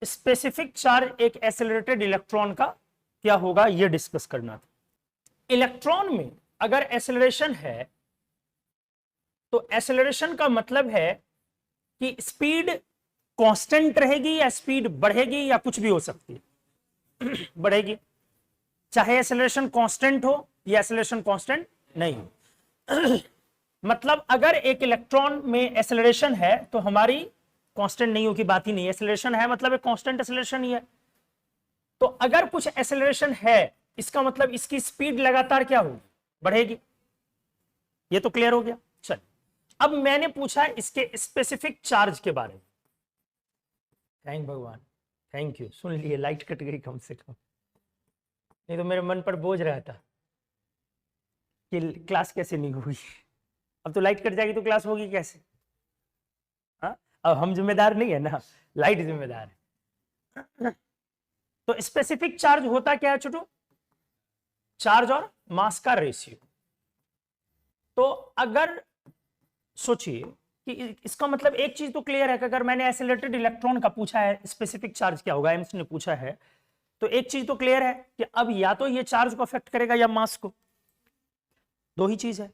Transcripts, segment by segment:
Specific charge एक accelerated electron का क्या होगा ये डिस्कस करना था। इलेक्ट्रॉन में अगर एक्सेलरेशन है तो एक्सेलरेशन का मतलब है कि स्पीड कांस्टेंट रहेगी या स्पीड बढ़ेगी या कुछ भी हो सकती है बढ़ेगी, चाहे एक्सेलरेशन कांस्टेंट हो या एक्सेलरेशन कांस्टेंट नहीं हो मतलब अगर एक इलेक्ट्रॉन में एक्सेलरेशन है तो हमारी कांस्टेंट नहीं हो की बात ही नहीं, एक्सेलरेशन है मतलब एक कांस्टेंट एक्सेलरेशन ही है। तो अगर कुछ एक्सेलरेशन है इसका मतलब इसकी स्पीड लगातार क्या होगी, बढ़ेगी। ये तो क्लियर हो गया। चल अब मैंने पूछा इसके स्पेसिफिक चार्ज के बारे में। थैंक भगवान, थैंक यू, सुन लिए, लाइट कट गई कम से कम, नहीं तो मेरे मन पर बोझ रहा था कि क्लास कैसे नहीं होगी। अब तो लाइट कट जाएगी तो क्लास होगी कैसे। हाँ अब हम जिम्मेदार नहीं है ना, लाइट जिम्मेदार है। तो स्पेसिफिक चार्ज होता क्या है छोटू, चार्ज और मास का रेशियो। तो अगर सोचिए कि इसका मतलब एक चीज तो क्लियर है कि अगर मैंने एक्सेलरेटेड इलेक्ट्रॉन का पूछा है स्पेसिफिक चार्ज क्या होगा, एम्स ने पूछा है, तो एक चीज तो क्लियर है कि अब या तो ये चार्ज को अफेक्ट करेगा या मास को, दो ही चीज है।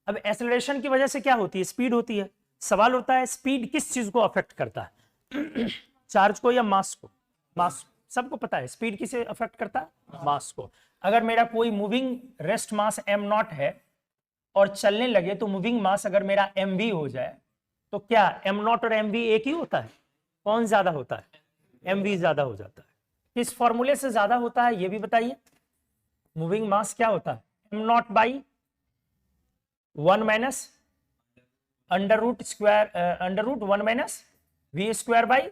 अब एक्सेलरेशन की वजह से क्या होती है, स्पीड होती है। सवाल होता है स्पीड किस चीज को अफेक्ट करता है चार्ज को या मास को। मास, सबको पता है स्पीड किसे अफेक्ट करता है, मास को। अगर मेरा कोई मूविंग रेस्ट मास m0 है और चलने लगे तो मूविंग मास अगर मेरा mv हो जाए तो क्या m0 और mv एक ही होता है, कौन ज्यादा होता है, mv ज्यादा हो जाता है। किस फॉर्मूले से ज्यादा होता है ये भी बताइए। मूविंग मास क्या होता है, m0 by 1 minus under root square, under root 1 minus v square by,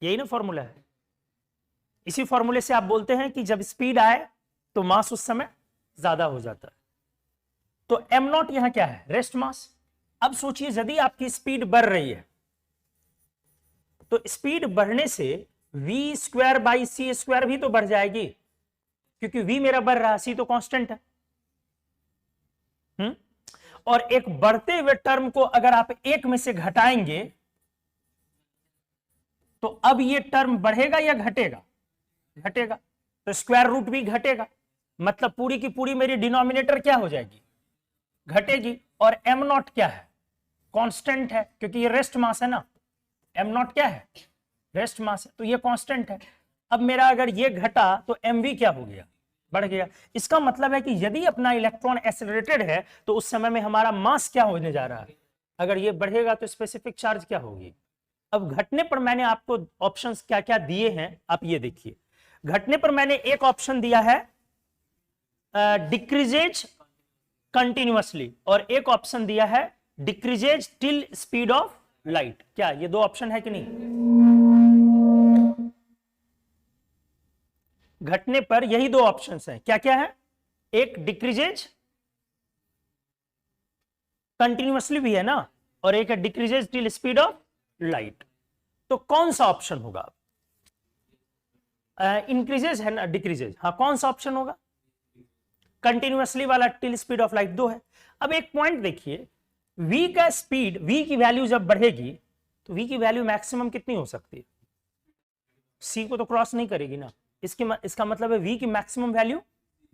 यही ना फॉर्मूला है। इसी फॉर्मूले से आप बोलते हैं कि जब स्पीड आए तो मास उस समय ज्यादा हो जाता है। तो m0 यहां क्या है, रेस्ट मास। अब सोचिए यदि आपकी स्पीड बढ़ रही है तो स्पीड बढ़ने से v square by C square भी तो बढ़ जाएगी, क्योंकि v मेरा बढ़ रहा है, c तो कांस्टेंट है। और एक बढ़ते हुए टर्म को अगर आप एक में से घटाएंगे तो अब ये टर्म बढ़ेगा या घटेगा, घटेगा। तो स्क्वायर रूट भी घटेगा, मतलब पूरी की पूरी मेरी डिनोमिनेटर क्या हो जाएगी, घटेगी। और m0 क्या है, कांस्टेंट है, क्योंकि ये रेस्ट मास है ना। m0 क्या है, रेस्ट मास है, तो ये कांस्टेंट है। अब मेरा अगर ये घटा तो mv क्या हो गया, बढ़ गया। इसका मतलब है कि यदि अपना इलेक्ट्रॉन एक्सेलरेटेड है तो उस समय में हमारा मास क्या होने जा रहा है, अगर ये बढ़ेगा तो स्पेसिफिक चार्ज क्या होगी। अब घटने पर मैंने आपको ऑप्शंस क्या क्या दिए हैं आप ये देखिए। घटने पर मैंने एक ऑप्शन दिया है डिक्रीजेज कंटिन्यूअसली, और एक ऑप्शन दिया है decreases till speed of light. क्या ये दो ऑप्शन है कि नहीं, घटने पर यही दो ऑप्शंस हैं। क्या क्या है, एक डिक्रीजेज कंटिन्यूअसली भी है ना, और एक है decreases till speed of light. तो कौन सा ऑप्शन होगा, इंक्रीजेज है ना डिक्रीजेज, हाँ कौन सा ऑप्शन होगा, कंटिन्यूअसली वाला टिल स्पीड ऑफ लाइट, दो है। अब एक पॉइंट देखिए, v का स्पीड, v की वैल्यू जब बढ़ेगी तो v की वैल्यू मैक्सिमम कितनी हो सकती है, c को तो क्रॉस नहीं करेगी ना। इसका मतलब है v की मैक्सिमम वैल्यू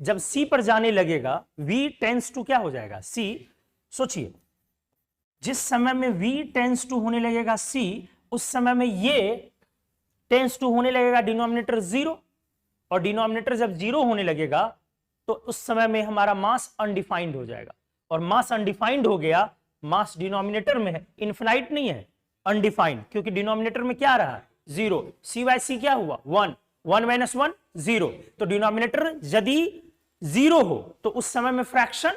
जब c पर जाने लगेगा v टेंस टू क्या हो जाएगा, c। सोचिए जिस समय में v टेंस टू होने लगेगा c, उस समय में ये टेंस टू होने लगेगा डिनोमिनेटर जीरो, और डिनोमिनेटर जब जीरो होने लगेगा तो उस समय में हमारा मास अनडिफाइंड हो जाएगा। और मास अनडिफाइंड हो गया, मास डिनोमिनेटर में है, इनफिनाइट नहीं है, अनडिफाइंड, क्योंकि डिनोमिनेटर में क्या रहा, जीरो। सी बाय सी क्या हुआ, 1, 1 माइनस 1 0। तो डिनोमिनेटर यदि जीरो हो तो उस समय में फ्रैक्शन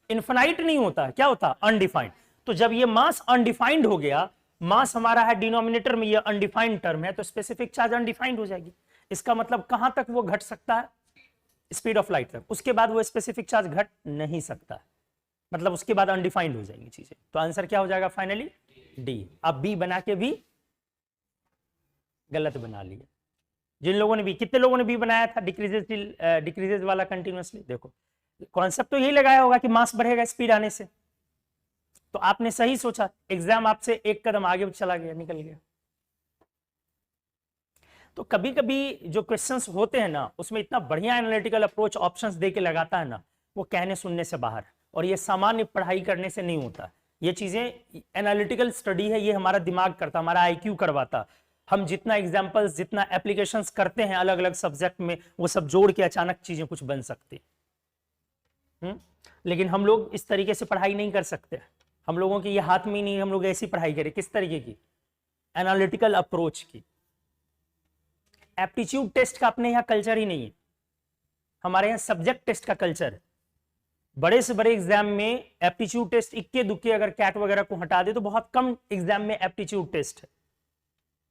इनफिनाइट नहीं होता, क्या होता, अनडिफाइंड। तो जब ये मास अनडिफाइंड हो गया, मास हमारा है डिनोमिनेटर में, ये अनडिफाइंड टर्म है, तो स्पेसिफिक चार्ज अनडिफाइंड हो जाएगी। इसका मतलब कहां तक वो घट सकता है, स्पीड ऑफ लाइट तक, उसके बाद वो स्पेसिफिक चार्ज घट नहीं सकता, मतलब उसके बाद अनडिफाइंड हो जाएंगी चीजें। तो आंसर क्या हो जाएगा फाइनली, डी। अब बी बना के भी गलत बना लिया। जिन लोगों ने भी, कितने लोगों ने बी बनाया था डिक्रीजेज वाला कंटिन्यूअसली, देखो कॉन्सेप्ट तो यही लगाया होगा कि मास बढ़ेगा स्पीड आने से, तो आपने सही सोचा, एग्जाम आपसे एक कदम आगे चला गया, निकल गया। तो कभी कभी जो क्वेश्चंस होते हैं ना, उसमें इतना बढ़िया एनालिटिकल अप्रोच ऑप्शंस दे के लगाता है ना, वो कहने सुनने से बाहर, और ये सामान्य पढ़ाई करने से नहीं होता। ये चीजें एनालिटिकल स्टडी है, ये हमारा दिमाग करता, हमारा आईक्यू करवाता। हम जितना एग्जाम्पल्स, जितना एप्लीकेशंस करते हैं अलग अलग सब्जेक्ट में, वो सब जोड़ के अचानक चीजें कुछ बन सकती। लेकिन हम लोग इस तरीके से पढ़ाई नहीं कर सकते। हम लोगों के ये हाथ में ही नहीं, हम लोग ऐसी पढ़ाई करें। किस तरीके की? एनालिटिकल अप्रोच की। एप्टीट्यूड टेस्ट का अपने यहाँ कल्चर ही नहीं है, हमारे यहाँ सब्जेक्ट टेस्ट का कल्चर है। बड़े से बड़े एग्जाम में एप्टीट्यूड टेस्ट इक्के दुक्के, अगर कैट वगैरह को हटा दे तो बहुत कम एग्जाम में एप्टीट्यूड टेस्ट है,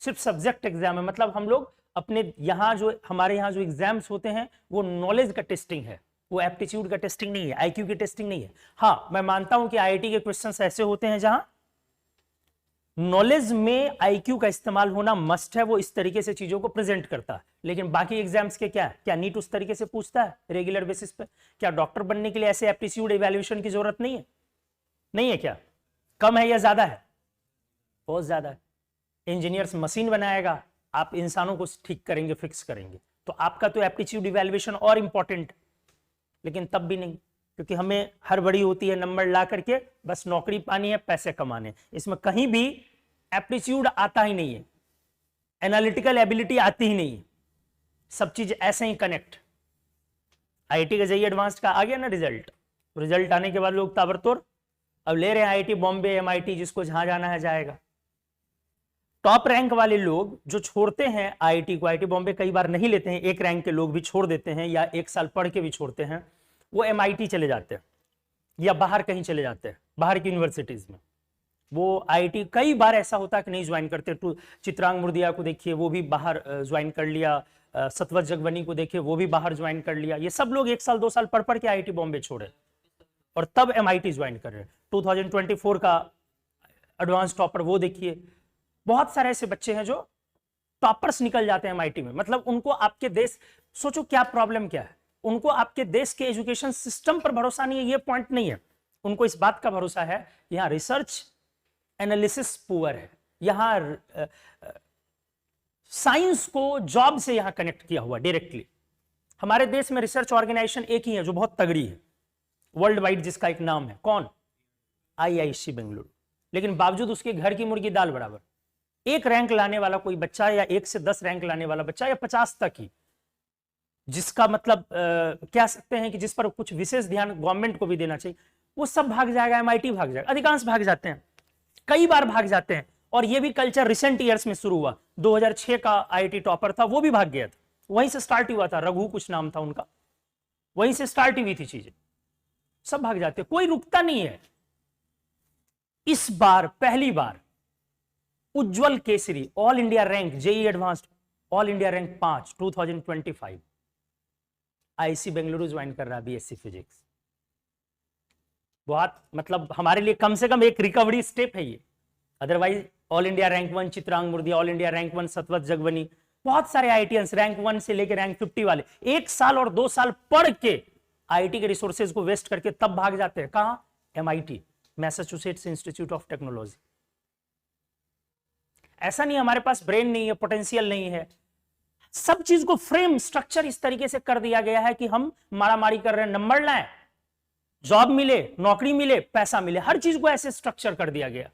सिर्फ सब्जेक्ट एग्जाम है। मतलब हम लोग अपने यहाँ जो, हमारे यहाँ जो एग्जाम्स होते हैं वो नॉलेज का टेस्टिंग है, वो एप्टीट्यूड का टेस्टिंग नहीं है, आईक्यू की टेस्टिंग नहीं है। हाँ, मैं मानता हूं कि आईआईटी के क्वेश्चंस ऐसे होते हैं जहां नॉलेज में आईक्यू का इस्तेमाल होना मस्ट है, वो इस तरीके से चीजों को प्रेजेंट करता है। लेकिन बाकी एग्जाम्स के क्या नीट उस तरीके से पूछता है रेगुलर बेसिस पे? क्या डॉक्टर बनने के लिए ऐसे एप्टीट्यूड इवैल्यूएशन की जरूरत नहीं है? नहीं है क्या? कम है या ज्यादा है? बहुत ज्यादा है। इंजीनियर्स मशीन बनाएगा, आप इंसानों को ठीक करेंगे, फिक्स करेंगे, तो आपका तो एप्टीट्यूड इवैल्यूएशन और इंपॉर्टेंट। लेकिन तब भी नहीं, क्योंकि हमें हड़बड़ी होती है नंबर ला करके, बस नौकरी पानी है, पैसे कमाने। इसमें कहीं भी एप्टीट्यूड आता ही नहीं है, एनालिटिकल एबिलिटी आती ही नहीं है, सब चीज ऐसे ही कनेक्ट। आईआईटी का जेईई एडवांस्ड का आ गया ना रिजल्ट आने के बाद लोग ताबड़तोड़ अब ले रहे हैं आईआईटी बॉम्बे, एमआईटी, जिसको जहां जाना है जाएगा। टॉप रैंक वाले लोग जो छोड़ते हैं आईआईटी को, आईआईटी बॉम्बे कई बार नहीं लेते हैं, एक रैंक के लोग भी छोड़ देते हैं या एक साल पढ़ के भी छोड़ते हैं, वो एमआईटी चले जाते हैं या बाहर कहीं चले जाते हैं, बाहर की यूनिवर्सिटीज में। वो आईआईटी कई बार ऐसा होता है कि नहीं ज्वाइन करते। चित्रांग मुर्दिया को देखिए, वो भी बाहर ज्वाइन कर लिया, सतवत जगवनी को देखिए, वो भी बाहर ज्वाइन कर लिया। ये सब लोग 1 साल 2 साल पढ़ के आईआईटी बॉम्बे छोड़े और तब एमआईटी ज्वाइन कर रहे हैं। 2024 का एडवांस टॉपर वो देखिए, बहुत सारे ऐसे बच्चे हैं जो टॉपर्स निकल जाते हैं एमआईटी में। मतलब उनको आपके देश, सोचो क्या प्रॉब्लम क्या है, उनको आपके देश के एजुकेशन सिस्टम पर भरोसा नहीं है, ये पॉइंट नहीं है। उनको इस बात का भरोसा है यहाँ रिसर्च एनालिसिस पुअर है, यहाँ साइंस को जॉब से यहाँ कनेक्ट किया हुआ डायरेक्टली। हमारे देश में रिसर्च ऑर्गेनाइजेशन एक ही है जो बहुत तगड़ी है वर्ल्ड वाइड, जिसका एक नाम है, कौन? आईआईसी बेंगलुरु। लेकिन बावजूद उसके घर की मुर्गी दाल बराबर। एक रैंक लाने वाला कोई बच्चा, या 1 से 10 रैंक लाने वाला बच्चा, या 50 तक ही, जिसका मतलब कह सकते हैं कि जिस पर कुछ विशेष ध्यान गवर्नमेंट को भी देना चाहिए, वो सब भाग जाएगा, एमआईटी भाग जाएगा। अधिकांश भाग जाते हैं, कई बार भाग जाते हैं। और ये भी कल्चर रिसेंट ईयर्स में शुरू हुआ। 2006 का आईआईटी टॉपर था, वो भी भाग गया था, वहीं से स्टार्ट हुआ था, रघु कुछ नाम था उनका, वहीं से स्टार्ट हुई थी चीजें। सब भाग जाते हैं, कोई रुकता नहीं है। इस बार पहली बार Ujjwal Kesari all India rank JEE Advanced all India rank 5 2025 IISc Bengaluru join कर रहा है बीएससी फिजिक्स। बहुत मतलब हमारे लिए कम से कम एक रिकवरी स्टेप है ये। Otherwise all India rank 1 Chitrang Murdia, all India rank 1 Saatvat Jagwani, बहुत सारे आईआईटीएंस रैंक 1 से लेकर रैंक 50 वाले 1 साल और 2 साल पढ़ के आईआईटी के रिसोर्सेज को वेस्ट करके तब भाग जाते हैं। कहां? MIT, Massachusetts institute of technology. ऐसा नहीं हमारे पास ब्रेन नहीं है, पोटेंशियल नहीं है, सब चीज को फ्रेम स्ट्रक्चर इस तरीके से कर दिया गया है कि हम मारामारी कर रहे हैं, नंबर लाएं, जॉब मिले, नौकरी मिले, पैसा मिले, हर चीज को ऐसे स्ट्रक्चर कर दिया गया।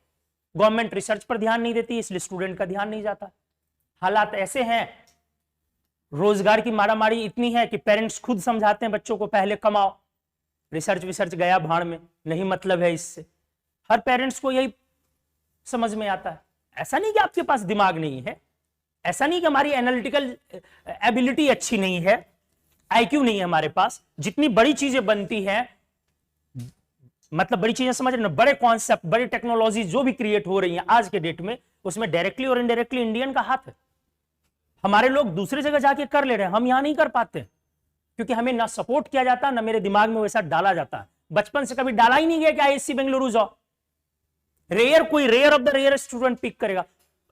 गवर्नमेंट रिसर्च पर ध्यान नहीं देती, इसलिए स्टूडेंट का ध्यान नहीं जाता। हालात ऐसे हैं, रोजगार की मारामारी इतनी है कि पेरेंट्स खुद समझाते हैं बच्चों को पहले कमाओ, रिसर्च विसर्च गया भाड़ में, नहीं मतलब है इससे। हर पेरेंट्स को यही समझ में आता है। ऐसा नहीं कि आपके पास दिमाग नहीं है, ऐसा नहीं कि हमारी एनालिटिकल एबिलिटी अच्छी नहीं है, आईक्यू नहीं है हमारे पास। जितनी बड़ी चीजें बनती हैं, मतलब बड़ी चीजें समझ रहे ना, बड़े कॉन्सेप्ट, बड़ी टेक्नोलॉजी जो भी क्रिएट हो रही है आज के डेट में, उसमें डायरेक्टली और इनडायरेक्टली इंडियन का हाथ है। हमारे लोग दूसरी जगह जाके कर ले रहे हैं, हम यहां नहीं कर पाते, क्योंकि हमें ना सपोर्ट किया जाता, ना मेरे दिमाग में वैसा डाला जाता। बचपन से कभी डाला ही नहीं गया कि आईआईसी बेंगलुरु जाओ। रेयर, कोई rare of the rare student pick करेगा।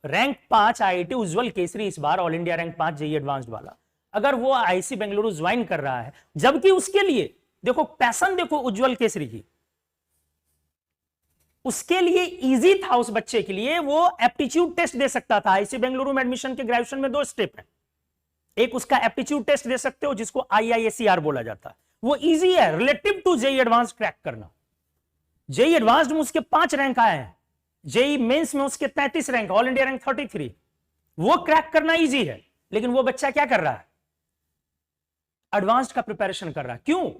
रैंक 5 आईआईटी उज्जवल केसरी इस बार all India rank 5 JEE Advanced वाला, अगर वो आईआईसी बेंगलुरु ज्वाइन कर रहा है, जबकि उसके लिए देखो पैशन, देखो उज्जवल केसरी की, उसके लिए इजी था, उस बच्चे के लिए वो एप्टीट्यूड टेस्ट दे सकता था। आईआईसी बेंगलुरु में एडमिशन के ग्रेजुएशन में 2 स्टेप है, एक उसका एप्टीट्यूड टेस्ट दे सकते हो जिसको IISER बोला जाता है, वो इजी है relative to JEE Advance crack करना। जेई एडवांस्ड में उसके 5 रैंक आए हैं, जेई मेंस में उसके 33 रैंक, ऑल इंडिया रैंक 33, वो क्रैक करना इजी है। लेकिन वो बच्चा क्या कर रहा है, एडवांस्ड का प्रिपरेशन कर रहा है। क्यों?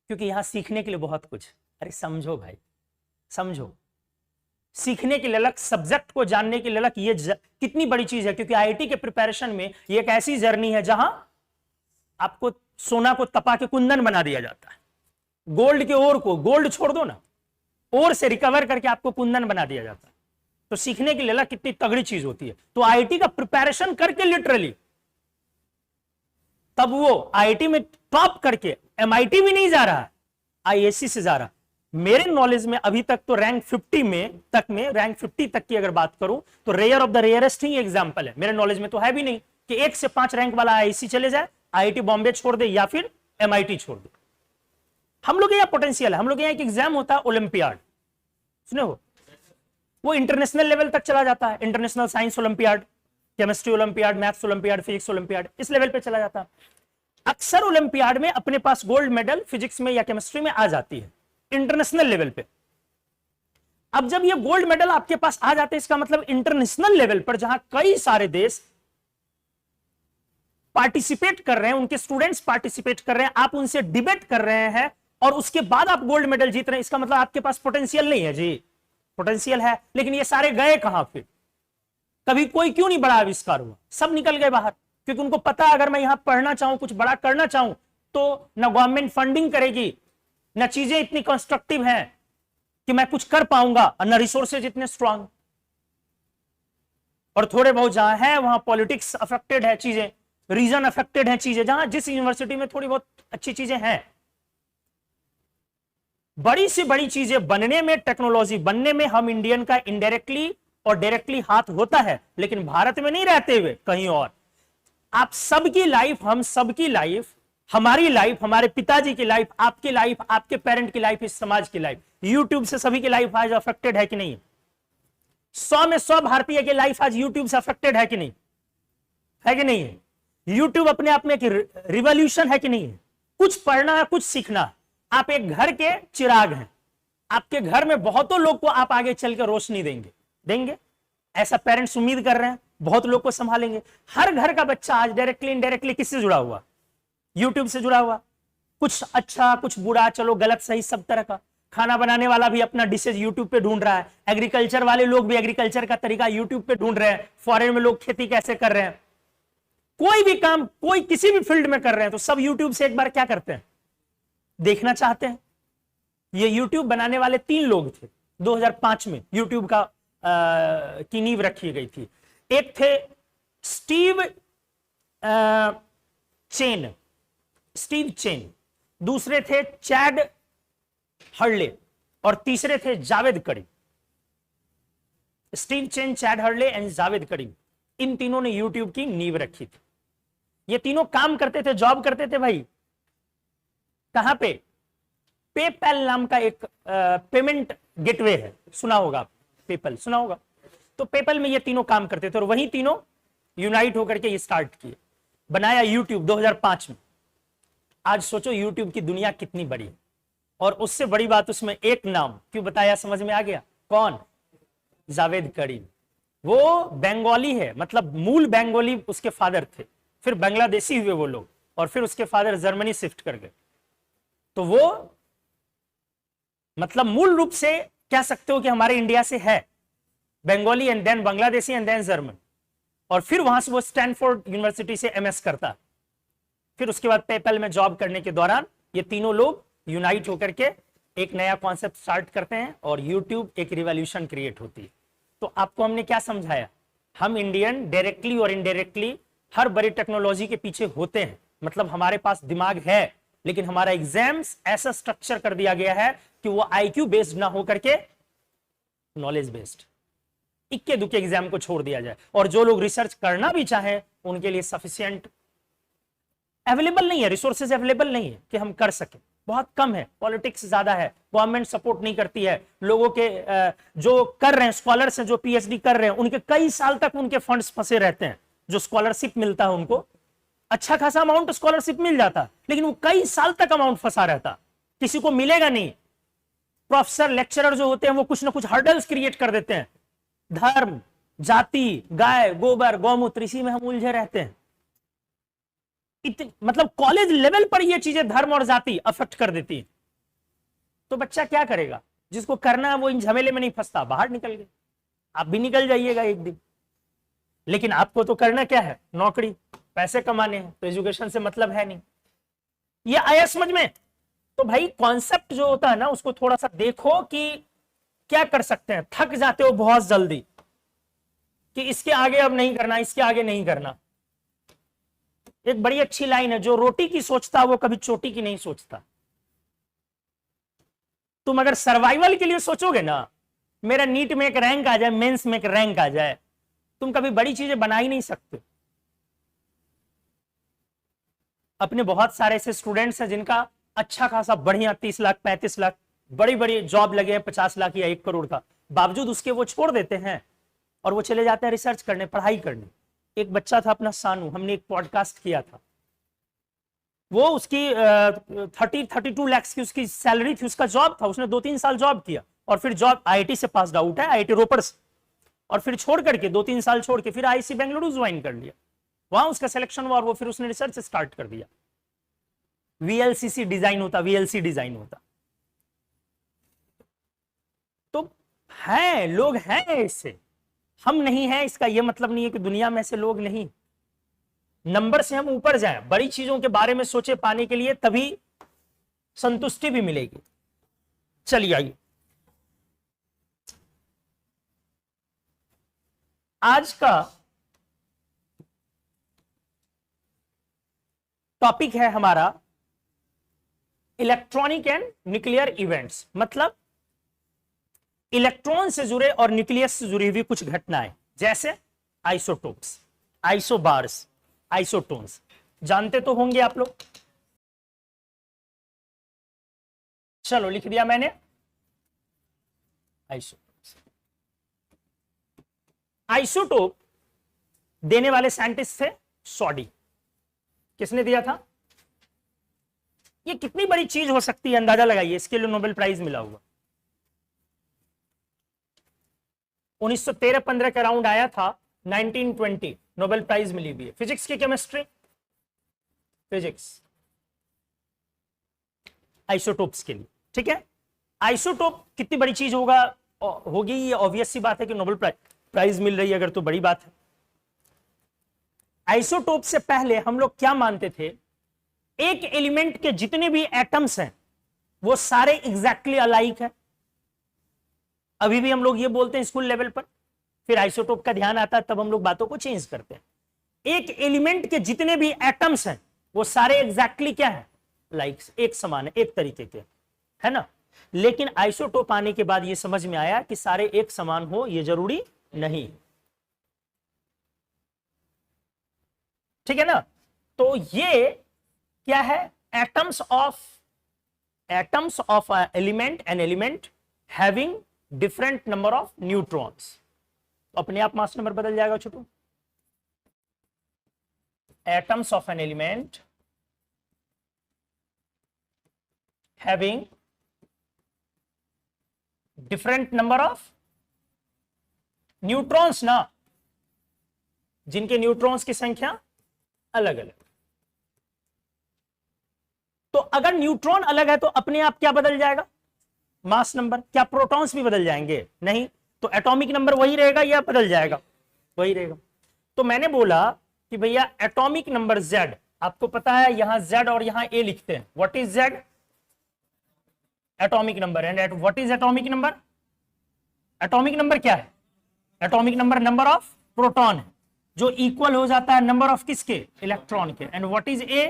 क्योंकि यहां सीखने के लिए बहुत कुछ। अरे समझो भाई, समझो, सीखने के लिए अलग, सब्जेक्ट को जानने के लिए अलग, ये कितनी बड़ी चीज है। क्योंकि आईआईटी के प्रिपरेशन में ये एक ऐसी जर्नी है जहां आपको सोना को तपा के कुंदन बना दिया जाता है, गोल्ड के ओर को, गोल्ड छोड़ दो ना, ओर से रिकवर करके आपको कुंदन बना दिया जाता है। तो सीखने के लिए अलग कितनी तगड़ी चीज होती है। तो आईआईटी का प्रिपरेशन करके लिटरली तब वो आईआईटी में टॉप करके एमआईटी भी नहीं जा रहा, आईएससी से जा रहा। मेरे नॉलेज में अभी तक तो रैंक 50 में रैंक 50 तक की अगर बात करूं तो रेयर ऑफ द रेयरेस्ट ही एग्जांपल है। मेरे नॉलेज में तो है भी नहीं कि 1 से 5 रैंक वाला आईआईसी चले जाए, आईआईटी बॉम्बे छोड़ दे या फिर एमआईटी छोड़ दे। हम लोग यहाँ पोटेंशियल है। हम लोग यहाँ एक एग्जाम होता है ओलंपियाड, सुने हो, वो इंटरनेशनल लेवल तक चला जाता है। International science olympiad, chemistry olympiad, maths olympiad, physics olympiad, इस लेवल पे चला जाता है। अक्सर ओलंपियाड में अपने पास गोल्ड मेडल फिजिक्स में या केमिस्ट्री में आ जाती है इंटरनेशनल लेवल पे। अब जब ये गोल्ड मेडल आपके पास आ जाते हैं, इसका मतलब इंटरनेशनल लेवल पर जहां कई सारे देश पार्टिसिपेट कर रहे हैं, उनके स्टूडेंट्स पार्टिसिपेट कर रहे हैं, आप उनसे डिबेट कर रहे हैं और उसके बाद आप गोल्ड मेडल जीत रहे हैं, इसका मतलब आपके पास पोटेंशियल नहीं है जी। पोटेंशियल है, लेकिन ये सारे गए कहां? फिर कभी कोई क्यों नहीं बड़ा आविष्कार हुआ? सब निकल गए बाहर, क्योंकि उनको पता अगर मैं यहां पढ़ना चाहूं, कुछ बड़ा करना चाहूं, तो ना गवर्नमेंट फंडिंग करेगी, ना चीजें इतनी कंस्ट्रक्टिव हैं कि मैं कुछ कर पाऊंगा, और ना रिसोर्सेज इतने स्ट्रांग। और थोड़े बहुत जहां है वहां पॉलिटिक्स अफेक्टेड है चीजें, रीजन अफेक्टेड है चीजें, जहां जिस यूनिवर्सिटी में थोड़ी बहुत अच्छी चीजें हैं। बड़ी से बड़ी चीजें बनने में, टेक्नोलॉजी बनने में हम इंडियन का इनडायरेक्टली और डायरेक्टली हाथ होता है, लेकिन भारत में नहीं रहते हुए कहीं और। आप सबकी लाइफ, हम सबकी लाइफ, हमारी लाइफ, हमारे पिताजी की लाइफ, आपकी लाइफ, आपके पेरेंट की लाइफ, इस समाज की लाइफ, यूट्यूब से सभी की लाइफ आज अफेक्टेड है कि नहीं? 100 में 100 भारतीय की लाइफ आज यूट्यूब से अफेक्टेड है कि नहीं? है कि नहीं है? यूट्यूब अपने आप में एक रिवॉल्यूशन है कि नहीं है? कुछ पढ़ना है, कुछ सीखना है। आप एक घर के चिराग हैं, आपके घर में बहुतों लोग को आप आगे चल के रोशनी देंगे, ऐसा पेरेंट्स उम्मीद कर रहे हैं। बहुत लोग को संभालेंगे। हर घर का बच्चा आज डायरेक्टली इनडायरेक्टली किससे जुड़ा हुआ? यूट्यूब से जुड़ा हुआ। कुछ अच्छा, कुछ बुरा, चलो गलत सही सब तरह का। खाना बनाने वाला भी अपना डिशेज यूट्यूब पे ढूंढ रहा है, एग्रीकल्चर वाले लोग भी एग्रीकल्चर का तरीका यूट्यूब पे ढूंढ रहे हैं, फॉरेन में लोग खेती कैसे कर रहे हैं, कोई भी काम, कोई किसी भी फील्ड में कर रहे हैं, तो सब यूट्यूब से एक बार क्या करते हैं, देखना चाहते हैं। ये यूट्यूब बनाने वाले 3 लोग थे 2005 में, यूट्यूब का की नींव रखी गई थी। एक थे स्टीव चेन, दूसरे थे चैड हर्ले और तीसरे थे Jawed Karim. Steve Chen, Chad Hurley and Jawed Karim, इन तीनों ने यूट्यूब की नींव रखी थी। ये तीनों काम करते थे, जॉब करते थे भाई कहां पे? पेपैल नाम का एक पेमेंट गेटवे है, सुना होगा आप, पेपल सुना होगा। तो पेपल में ये तीनों काम करते थे और वही तीनों यूनाइट होकर के ये स्टार्ट किए, बनाया यूट्यूब 2005 में। आज सोचो यूट्यूब की दुनिया कितनी बड़ी है। और उससे बड़ी बात, उसमें एक नाम क्यों बताया, समझ में आ गया? कौन? जावेद करीम। वो बंगाली है, मतलब मूल बंगाली उसके फादर थे, फिर बांग्लादेशी हुए वो लोग, और फिर उसके फादर जर्मनी शिफ्ट कर गए। तो वो मतलब मूल रूप से कह सकते हो कि हमारे इंडिया से है, Bengali and then Bangladeshi and then German. और फिर वहां से वो स्टैनफोर्ड यूनिवर्सिटी से एमएस करता। फिर उसके बाद पेपल में जॉब करने के दौरान ये तीनों लोग यूनाइट होकर के एक नया कॉन्सेप्ट स्टार्ट करते हैं और यूट्यूब एक रिवॉल्यूशन क्रिएट होती है। तो आपको हमने क्या समझाया? हम इंडियन डायरेक्टली और इनडायरेक्टली हर बड़ी टेक्नोलॉजी के पीछे होते हैं, मतलब हमारे पास दिमाग है, लेकिन हमारा एग्जाम्स ऐसा स्ट्रक्चर कर दिया गया है कि वो आईक्यू बेस्ड ना होकर के नॉलेज बेस्ड, इक्के दुक्के एग्जाम को छोड़ दिया जाए। और जो लोग रिसर्च करना भी चाहें उनके लिए सफिशिएंट अवेलेबल नहीं है, रिसोर्सेज अवेलेबल नहीं है कि हम कर सके, बहुत कम है। पॉलिटिक्स ज्यादा है, गवर्नमेंट सपोर्ट नहीं करती है। लोगों के जो कर रहे हैं, स्कॉलर्स हैं जो पीएचडी कर रहे हैं, उनके कई साल तक उनके फंड्स फंसे रहते हैं, जो स्कॉलरशिप मिलता है उनको अच्छा खासा अमाउंट स्कॉलरशिप मिल जाता, लेकिन वो कई साल तक अमाउंट फंसा रहता, किसी को मिलेगा नहीं। प्रोफेसर लेक्चरर जो होते हैं वो कुछ ना कुछ हर्डल्स क्रिएट कर देते हैं, धर्म, जाति, गाय, गोबर, गौमूत्र, इसी में हम उलझे रहते हैं। मतलब कॉलेज लेवल पर ये चीजें धर्म और जाति अफेक्ट कर देती है। तो बच्चा क्या करेगा? जिसको करना है वो इन झमेले में नहीं फंसता, बाहर निकल गए। आप भी निकल जाइएगा एक दिन, लेकिन आपको तो करना क्या है? नौकरी, पैसे कमाने हैं, तो एजुकेशन से मतलब है नहीं। ये आया समझ में? तो भाई कॉन्सेप्ट जो होता है ना, उसको थोड़ा सा देखो कि क्या कर सकते हैं। थक जाते हो बहुत जल्दी कि इसके आगे अब नहीं करना, इसके आगे नहीं करना। एक बड़ी अच्छी लाइन है, जो रोटी की सोचता वो कभी चोटी की नहीं सोचता। तुम अगर सर्वाइवल के लिए सोचोगे ना, मेरा नीट में एक रैंक आ जाए, मेंस में एक रैंक आ जाए, तुम कभी बड़ी चीजें बना ही नहीं सकते। अपने बहुत सारे ऐसे स्टूडेंट्स हैं जिनका अच्छा खासा बढ़िया 30 लाख 35 लाख बड़ी बड़ी जॉब लगे हैं, 50 लाख या 1 करोड़ का, बावजूद उसके वो छोड़ देते हैं और वो चले जाते हैं रिसर्च करने, पढ़ाई करने। एक बच्चा था अपना सानू, हमने एक पॉडकास्ट किया था, वो उसकी 32 लाख की उसकी सैलरी थी, उसका जॉब था, उसने 2-3 साल जॉब किया और फिर जॉब, आईआईटी से पास आउट है, आईआईटी रोपड़ से, और फिर छोड़ करके 2-3 साल छोड़ के फिर आईआईसी बेंगलुरु ज्वाइन कर लिया। वहां उसका सिलेक्शन हुआ और वो फिर उसने रिसर्च स्टार्ट कर दिया। वीएलसीसी डिजाइन होता, वीएलसी डिजाइन होता। तो है, लोग हैं ऐसे, हम नहीं हैं इसका यह मतलब नहीं है कि दुनिया में ऐसे लोग नहीं। नंबर से हम ऊपर जाएं, बड़ी चीजों के बारे में सोचे पाने के लिए, तभी संतुष्टि भी मिलेगी। चलिए आइए, आज का टॉपिक है हमारा इलेक्ट्रॉनिक एंड न्यूक्लियर इवेंट्स, मतलब इलेक्ट्रॉन से जुड़े और न्यूक्लियस से जुड़ी हुई कुछ घटनाएं, जैसे आइसोटोप्स, आइसोबार्स, आइसोटोन्स। जानते तो होंगे आप लोग। चलो लिख दिया मैंने, आइसोटोप्स। आइसोटोप देने वाले साइंटिस्ट थे सॉडी। किसने दिया था? ये कितनी बड़ी चीज हो सकती है, अंदाजा लगाइए। इसके लिए नोबेल प्राइज मिला हुआ 1913-15 के अराउंड आया था, 1920 नोबेल प्राइज मिली हुई है। फिजिक्स की केमिस्ट्री, फिजिक्स, आइसोटोप्स के लिए। ठीक है, आइसोटोप कितनी बड़ी चीज होगी, ये ऑब्वियस सी बात है कि नोबेल प्राइज मिल रही है अगर, तो बड़ी बात है। आइसोटोप से पहले हम लोग क्या मानते थे? एक एलिमेंट के जितने भी एटम्स हैं वो सारे एग्जैक्टली अलाइक है। अभी भी हम लोग ये बोलते हैं स्कूल लेवल पर, फिर आइसोटोप का ध्यान आता है तब हम लोग बातों को चेंज करते हैं। एक एलिमेंट के जितने भी एटम्स हैं वो सारे एग्जैक्टली क्या है? लाइक, एक समान है, एक तरीके के, है ना। लेकिन आइसोटोप आने के बाद ये समझ में आया कि सारे एक समान हो ये जरूरी नहीं। ठीक है ना। तो ये क्या है? Atoms of element, an element having different number of neutrons. अपने आप मास नंबर बदल जाएगा छोटू। Atoms of an element having different number of neutrons ना, जिनके न्यूट्रॉन्स की संख्या अलग अलग। तो अगर न्यूट्रॉन अलग है तो अपने आप क्या बदल जाएगा? Mass number. क्या प्रोटॉन्स भी बदल जाएंगे? नहीं। तो एटॉमिक नंबर वही रहेगा या बदल जाएगा? वही रहेगा। तो मैंने बोला कि भैया एटॉमिक नंबर Z, आपको पता है यहां Z और यहां A लिखते हैं। What is Z? Atomic number. And what is atomic number? Atomic number क्या है? Atomic number number of proton है, जो इक्वल हो जाता है नंबर ऑफ किसके? इलेक्ट्रॉन के। And what is A?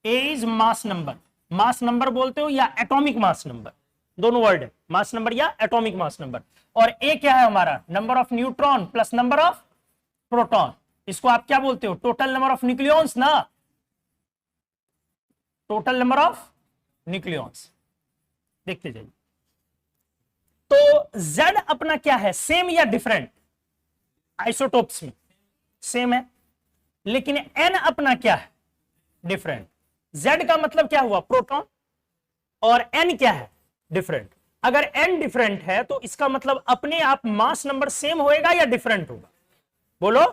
A is mass number. Mass number बोलते हो या एटॉमिक मास नंबर, दोनों वर्ड है, मास नंबर या एटॉमिक मास नंबर। और A क्या है हमारा? Number of neutron plus number of proton. इसको आप क्या बोलते हो? टोटल नंबर ऑफ न्यूक्लियॉन्स ना, टोटल नंबर ऑफ न्यूक्लियॉन्स। देखते जाइए। तो Z अपना क्या है? सेम या डिफरेंट? आइसोटोप्स में सेम है, लेकिन N अपना क्या है? डिफरेंट। Z का मतलब क्या हुआ, प्रोटॉन, और N क्या है, डिफरेंट। अगर N डिफरेंट है तो इसका मतलब अपने आप मास नंबर सेम होएगा या डिफरेंट होगा, बोलो,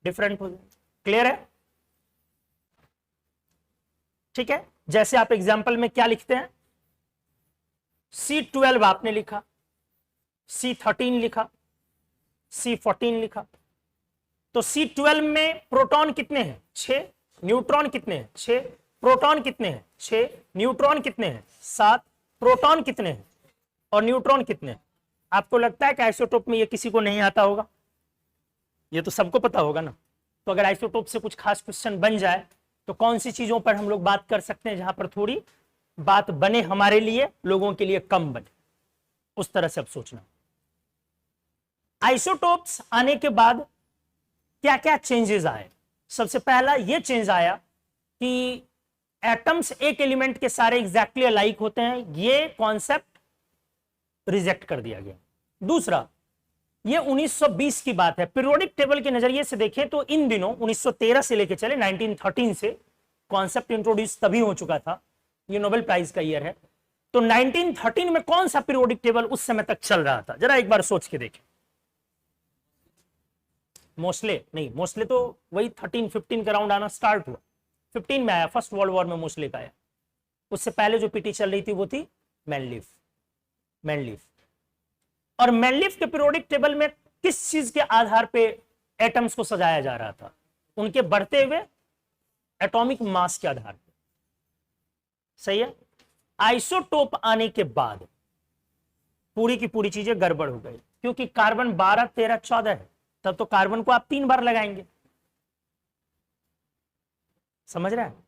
डिफरेंट होगा। क्लियर है? ठीक है, जैसे आप एग्जाम्पल में क्या लिखते हैं, C12 आपने लिखा, C13 लिखा, C14 लिखा, तो C12 में प्रोटॉन कितने हैं, 6, न्यूट्रॉन कितने हैं, 6, प्रोटॉन कितने हैं, 6, न्यूट्रॉन कितने हैं, 7, प्रोटॉन कितने हैं और न्यूट्रॉन कितने हैं। आपको लगता है कि आइसोटोप में ये किसी को नहीं आता होगा, ये तो सबको पता होगा ना। तो अगर आइसोटोप से कुछ खास क्वेश्चन बन जाए तो कौन सी चीजों पर हम लोग बात कर सकते हैं जहां पर थोड़ी बात बने हमारे लिए, लोगों के लिए कम बने, उस तरह से अब सोचना। आइसोटोप्स आने के बाद क्या क्या चेंजेस आए। सबसे पहला ये चेंज आया कि एटम्स एक एलिमेंट के सारे एग्जैक्टली अलाइक होते हैं, ये कॉन्सेप्ट रिजेक्ट कर दिया गया। दूसरा, ये 1920 की बात है। पीरियोडिक टेबल के नजरिए से देखें तो इन दिनों 1913 से लेके चले 1913 से कॉन्सेप्ट इंट्रोड्यूस तभी हो चुका था, ये नोबेल प्राइज का ईयर है। तो 1913 में कौन सा पीरियोडिक टेबल उस समय तक चल रहा था, जरा एक बार सोच के देखें। मोस्ले नहीं, मोस्ले तो वही 13-15 के राउंड आना स्टार्ट हुआ, 15 में आया, फर्स्ट वर्ल्ड वॉर में मोस्ले का आया। उससे पहले जो पीटी चल रही थी वो थी मैनलीफ। और मैनलीफ के पीरियोडिक टेबल में किस चीज के आधार पे एटम्स को सजाया जा रहा था, उनके बढ़ते हुए एटॉमिक मास के आधार पे। सही है। आइसोटोप आने के बाद पूरी की पूरी चीजें गड़बड़ हो गई, क्योंकि कार्बन 12, 13, 14 है, तब तो कार्बन को आप 3 बार लगाएंगे, समझ रहे हैं।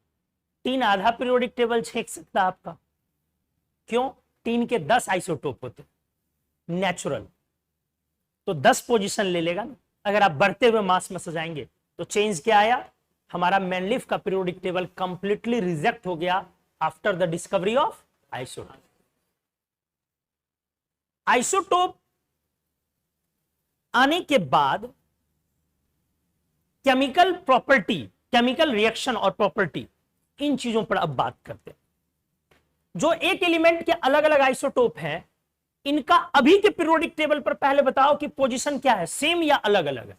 3 आधा पीरियोडिक टेबल छेक सकता आपका, क्यों, 3 के 10 आइसोटोप होते नेचुरल, तो 10 पोजीशन ले लेगा ना। अगर आप बढ़ते हुए मास में सजाएंगे तो चेंज क्या आया, हमारा मैनलीफ का पीरियोडिक टेबल कंप्लीटली रिजेक्ट हो गया after the discovery of isotope. Isotope आने के बाद केमिकल प्रॉपर्टी, केमिकल रिएक्शन और प्रॉपर्टी, इन चीजों पर अब बात करते हैं। जो एक एलिमेंट के अलग अलग आइसोटोप हैं, इनका अभी के पीरियोडिक टेबल पर पहले बताओ कि पोजीशन क्या है, सेम या अलग अलग है।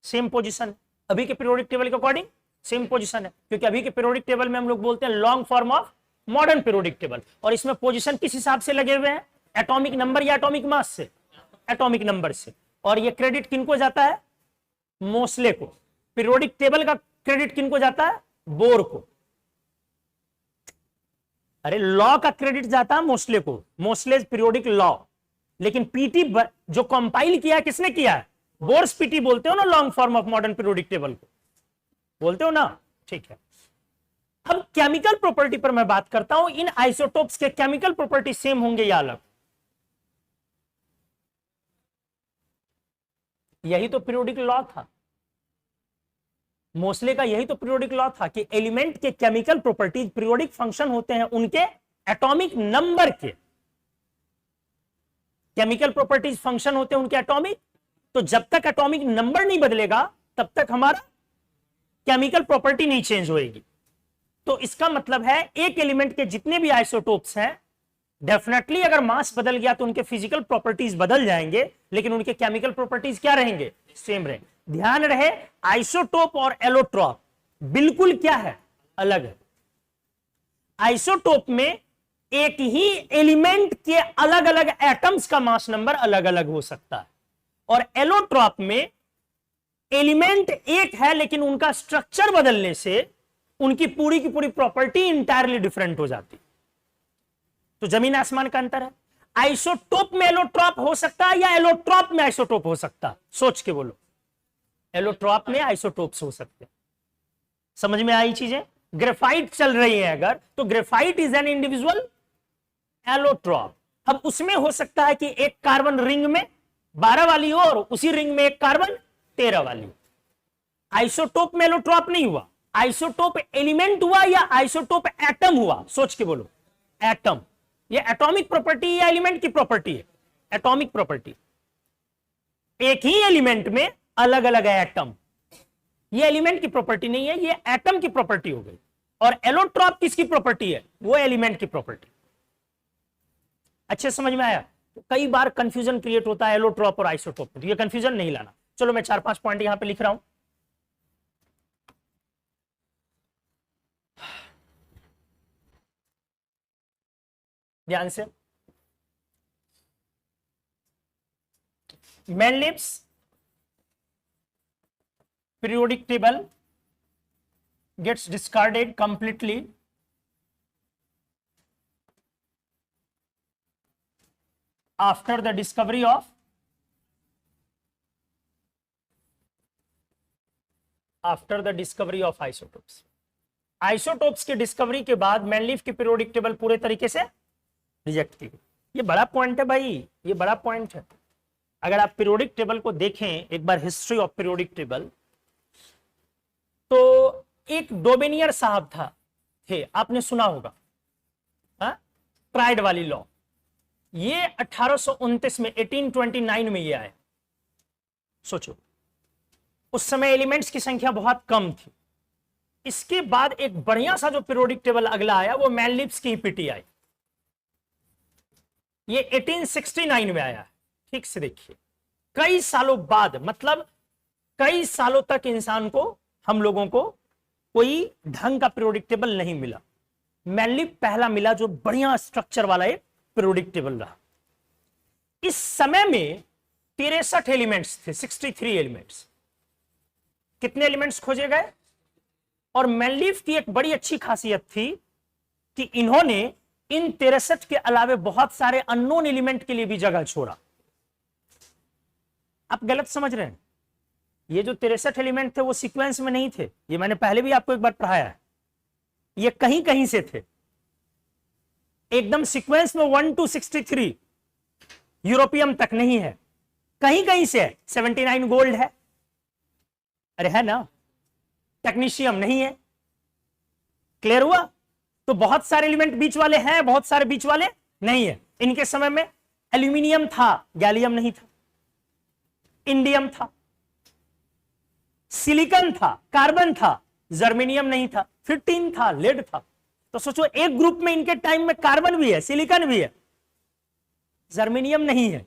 सेम पोजीशन, अभी के पीरियोडिक टेबल के अकॉर्डिंग सेम पोजीशन है, क्योंकि अभी के पीरियोडिक टेबल में हम लोग बोलते हैं long form of modern periodic table, और इसमें पोजीशन किस हिसाब से लगे हुए हैं, एटॉमिक नंबर या एटॉमिक मास से, एटॉमिक नंबर से। और ये क्रेडिट किनको जाता है, मोस्ले को। पीरियोडिक टेबल का क्रेडिट किनको जाता है, बोर को। अरे लॉ का क्रेडिट जाता है मोस्ले को, मोस्ले पीरियोडिक लॉ। लेकिन पीटी जो कंपाइल किया है किसने किया है, बोर्स पीटी बोलते हो ना, long form of modern periodic table को बोलते हो ना, ठीक है। अब केमिकल प्रॉपर्टी पर मैं बात करता हूं, इन आइसोटोप्स के केमिकल प्रॉपर्टी सेम होंगे या अलग। यही तो पीरियोडिक लॉ था, मोस्ले का यही तो पीरियोडिक लॉ था कि एलिमेंट के केमिकल प्रॉपर्टीज पीरियोडिक फंक्शन होते हैं उनके एटॉमिक नंबर के, केमिकल प्रॉपर्टीज फंक्शन होते हैं उनके एटॉमिक। तो जब तक एटॉमिक नंबर नहीं बदलेगा तब तक हमारा केमिकल प्रॉपर्टी नहीं चेंज होएगी। तो इसका मतलब है एक एलिमेंट के जितने भी आइसोटोप्स हैं, डेफिनेटली अगर मास बदल गया तो उनके फिजिकल प्रॉपर्टीज बदल जाएंगे, लेकिन उनके केमिकल प्रॉपर्टीज क्या रहेंगे, सेम रहेंगे। ध्यान रहे, आइसोटोप और एलोट्रॉप बिल्कुल क्या है, अलग है। आइसोटोप में एक ही एलिमेंट के अलग अलग एटम्स का मास नंबर अलग अलग हो सकता है, और एलोट्रॉप में एलिमेंट एक है लेकिन उनका स्ट्रक्चर बदलने से उनकी पूरी की पूरी प्रॉपर्टी इंटायरली डिफरेंट हो जाती। तो जमीन आसमान का अंतर है। आइसोटोप में एलोट्रॉप हो सकता है या एलोट्रॉप में आइसोटोप हो सकता है, सोच के बोलो। एलोट्रॉप में आइसोटोप्स हो सकते हैं। समझ में आई चीजें। ग्रेफाइट चल रही है अगर, तो graphite is an individual allotrope. अब उसमें हो सकता है कि एक कार्बन रिंग में 12 वाली हो और उसी रिंग में एक कार्बन 13 वाली हो। आइसोटोप में एलोट्रॉप नहीं हुआ, आइसोटोप एलिमेंट हुआ या आइसोटोप एटम हुआ, सोच के बोलो। एटम, ये एटॉमिक प्रॉपर्टी या एलिमेंट की प्रॉपर्टी है, एटॉमिक प्रॉपर्टी। एक ही एलिमेंट में अलग अलग एटम, ये एलिमेंट की प्रॉपर्टी नहीं है, ये एटम की प्रॉपर्टी हो गई। और एलोट्रॉप किसकी प्रॉपर्टी है? वो एलिमेंट की प्रॉपर्टी। अच्छे समझ में आया? तो कई बार कंफ्यूजन क्रिएट होता है एलोट्रॉप और आइसोटोप, तो ये कंफ्यूजन नहीं लाना। चलो मैं 4-5 पॉइंट यहां पे लिख रहा हूं। ध्यान से, मैनलिब्स periodic table gets discarded completely after the discovery of isotopes. Isotopes की डिस्कवरी के बाद मैनलीफ की पीरियोडिक टेबल पूरे तरीके से रिजेक्ट की गई। ये बड़ा पॉइंट है भाई, ये बड़ा पॉइंट है। अगर आप पीरियोडिक टेबल को देखें एक बार, हिस्ट्री ऑफ पीरियोडिक टेबल, तो एक डोबेनियर साहब थे, आपने सुना होगा, प्राइड वाली लॉ। ये 1829 में 1829 में ये आया। सोचो उस समय एलिमेंट्स की संख्या बहुत कम थी। इसके बाद एक बढ़िया सा जो पीरियोडिक टेबल अगला आया वो मैनलिब्स की ईपीटी आई। ये 1869 में आया। ठीक से देखिए, कई सालों बाद, मतलब कई सालों तक इंसान को, हम लोगों को कोई ढंग का पीरियोडिक टेबल नहीं मिला। मैनलिब पहला मिला जो बढ़िया स्ट्रक्चर वाला एक पीरियोडिक टेबल रहा। इस समय में 63 एलिमेंट्स थे, 63 एलिमेंट्स। कितने एलिमेंट्स खोजे गए? और मैनलिब की एक बड़ी अच्छी खासियत थी कि इन्होंने इन 63 के अलावे बहुत सारे अननोन एलिमेंट के लिए भी जगह छोड़ा। आप गलत समझ रहे हैं, ये जो 63 एलिमेंट थे वो सीक्वेंस में नहीं थे। ये मैंने पहले भी आपको एक बार पढ़ाया है। ये कहीं कहीं से थे, एकदम सीक्वेंस में 1 to 63 यूरोपियम तक नहीं है, कहीं कहीं से है। 79 गोल्ड है, अरे है ना। टेक्नीशियम नहीं है। क्लियर हुआ? तो बहुत सारे एलिमेंट बीच वाले हैं, बहुत सारे बीच वाले नहीं है। इनके समय में एल्यूमिनियम था, गैलियम नहीं था। इंडियम था, सिलिकॉन था, कार्बन था, जर्मेनियम नहीं था, फिर टिन था, लेड था। तो सोचो एक ग्रुप में इनके टाइम में कार्बन भी है, सिलिकॉन भी है, जर्मेनियम नहीं है,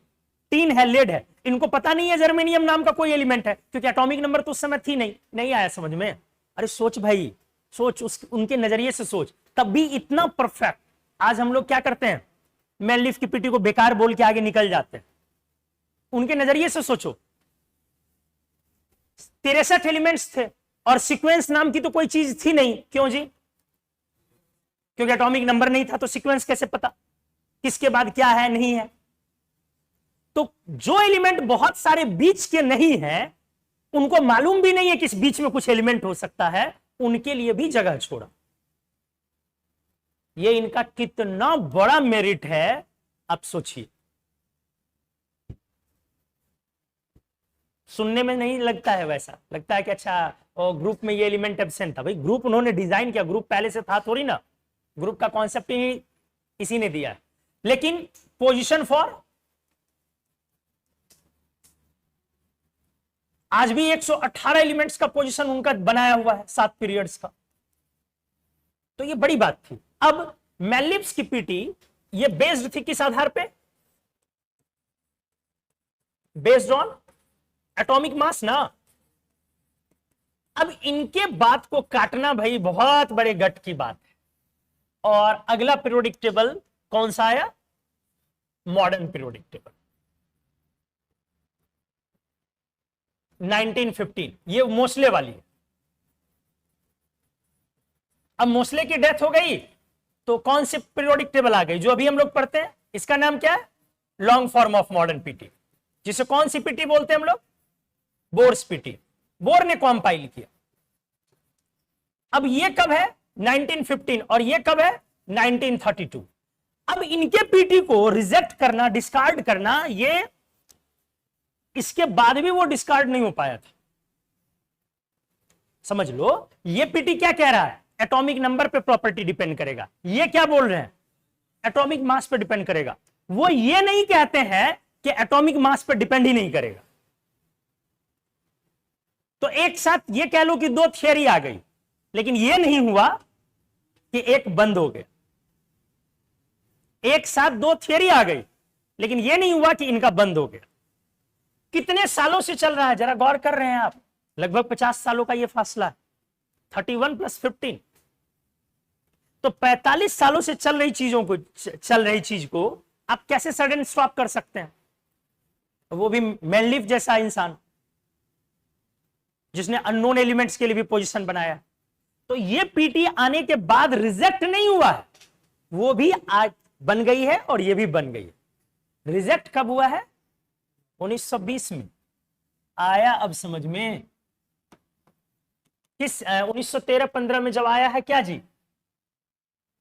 टिन है, लेड है। इनको पता नहीं है जर्मेनियम नाम का कोई एलिमेंट है, क्योंकि एटॉमिक नंबर तो उस समय थी नहीं आया समझ में। अरे सोच भाई, सोच, उनके नजरिए से सोच, तब भी इतना परफेक्ट। आज हम लोग क्या करते हैं, मैनलिब की पीटी को बेकार बोल के आगे निकल जाते हैं। उनके नजरिए से सोचो, 63 एलिमेंट्स थे और सीक्वेंस नाम की तो कोई चीज थी नहीं। क्यों जी? क्योंकि एटॉमिक नंबर नहीं था, तो सीक्वेंस कैसे पता किसके बाद क्या है नहीं है। तो जो एलिमेंट बहुत सारे बीच के नहीं है, उनको मालूम भी नहीं है कि इस बीच में कुछ एलिमेंट हो सकता है, उनके लिए भी जगह छोड़ा। ये इनका कितना बड़ा मेरिट है, आप सोचिए। सुनने में नहीं लगता है वैसा, लगता है कि अच्छा ग्रुप में ये एलिमेंट एब्सेंट था। भाई ग्रुप उन्होंने डिजाइन किया, ग्रुप पहले से था थोड़ी ना, ग्रुप का कॉन्सेप्ट ही इसी ने दिया है। लेकिन पोजीशन फॉर, आज भी 118 एलिमेंट्स का पोजीशन उनका बनाया हुआ है 7 पीरियड्स का। तो ये बड़ी बात थी। अब मैनलिब्स की पीटी ये बेस्ड थी किस आधार पे? बेस्ड ऑन एटॉमिक मास ना। अब इनके बात को काटना भाई बहुत बड़े गट की बात है। और अगला पीरियोडिक टेबल कौन सा आया? Modern periodic table 1915। ये मोस्ले वाली है। अब मोस्ले की डेथ हो गई तो कौन सी पीरियोडिक टेबल आ गई? जो अभी हम लोग पढ़ते हैं, इसका नाम क्या है? Long form of modern PT, जिसे कौन सी पीटी बोलते हैं हम लोग? Bohr's PT. बोर ने कंपाइल किया। अब ये कब है? 1915। और ये कब है? 1932। अब इनके पीटी को रिजेक्ट करना, डिस्कार्ड करना, ये इसके बाद भी वो डिस्कार्ड नहीं हो पाया था। समझ लो, ये पीटी क्या कह रहा है? एटॉमिक नंबर पे प्रॉपर्टी डिपेंड करेगा। ये क्या बोल रहे हैं? एटॉमिक मास पे डिपेंड करेगा। वो ये नहीं कहते हैं कि एटॉमिक मास पे डिपेंड ही नहीं करेगा। तो एक साथ ये कह लो कि 2 थियरी आ गई, लेकिन ये नहीं हुआ कि एक बंद हो गया, एक साथ दो थियरी आ गई, लेकिन यह नहीं हुआ कि इनका बंद हो गया। कितने सालों से चल रहा है, जरा गौर कर रहे हैं आप? लगभग 50 सालों का यह फासला है, 31 + 15, तो 45 सालों से चल रही चीज को आप कैसे सडन स्टॉप कर सकते हैं? वो भी मेनलिफ जैसा इंसान जिसने अननोन एलिमेंट्स के लिए भी पोजीशन बनाया। तो ये पीटी आने के बाद रिजेक्ट नहीं हुआ है, वो भी आज बन गई है और ये भी बन गई है। रिजेक्ट कब हुआ है? 1920 में आया। अब समझ में? किस 1913-15 में जब आया है क्या जी?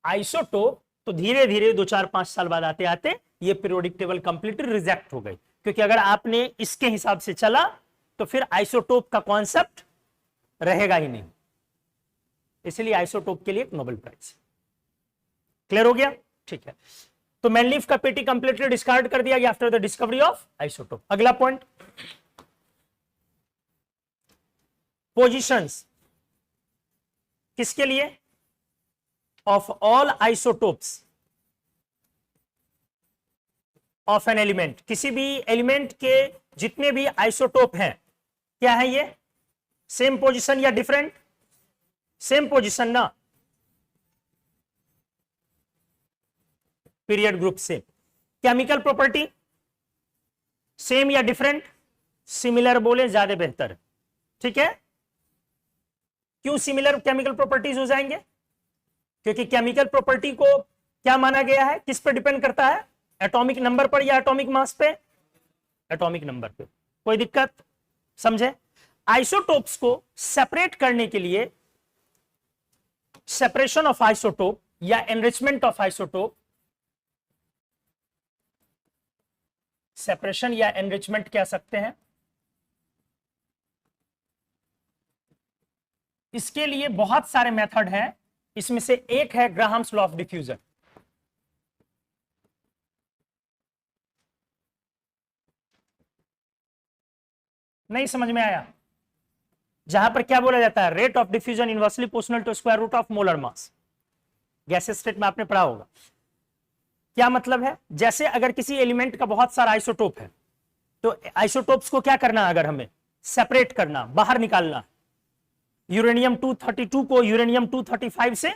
आइसोटोप। तो धीरे धीरे 2-4-5 साल बाद आते आते ये पीरियोडिक टेबल कंप्लीटली रिजेक्ट हो गई, क्योंकि अगर आपने इसके हिसाब से चला तो फिर आइसोटोप का कॉन्सेप्ट रहेगा ही नहीं। इसलिए आइसोटोप के लिए एक नोबेल प्राइज। क्लियर हो गया? ठीक है। तो मैनलीफ का पेटी कंप्लीटली डिस्कार्ड कर दिया गया after the discovery of isotope. अगला पॉइंट, पोजीशंस किसके लिए? Of all isotopes of an element. किसी भी एलिमेंट के जितने भी आइसोटोप हैं, क्या है ये? सेम पोजीशन या डिफरेंट? सेम पोजीशन ना, period group same. Chemical property same या डिफरेंट? सिमिलर बोले ज्यादा बेहतर है, ठीक है। क्यों सिमिलर केमिकल प्रॉपर्टीज हो जाएंगे? क्योंकि केमिकल प्रॉपर्टी को क्या माना गया है, किस पर डिपेंड करता है? एटॉमिक नंबर पर या एटॉमिक मास पे? एटॉमिक नंबर पे। कोई दिक्कत? समझे? आइसोटोप्स को सेपरेट करने के लिए सेपरेशन ऑफ आइसोटोप या एनरिचमेंट ऑफ आइसोटोप, सेपरेशन या एनरिचमेंट कह सकते हैं, इसके लिए बहुत सारे मेथड हैं। इसमें से एक है ग्राहम्स लॉ ऑफ डिफ्यूजन। नहीं समझ में आया? जहां पर क्या बोला जाता है? Rate of diffusion inversely proportional to square root of molar mass. Gases state में आपने पढ़ा होगा। क्या मतलब है? जैसे अगर किसी एलिमेंट का बहुत सारा आइसोटोप है, तो आइसोटोप्स को क्या करना है? अगर हमें सेपरेट करना, बाहर निकालना, यूरेनियम 232 को यूरेनियम 235 से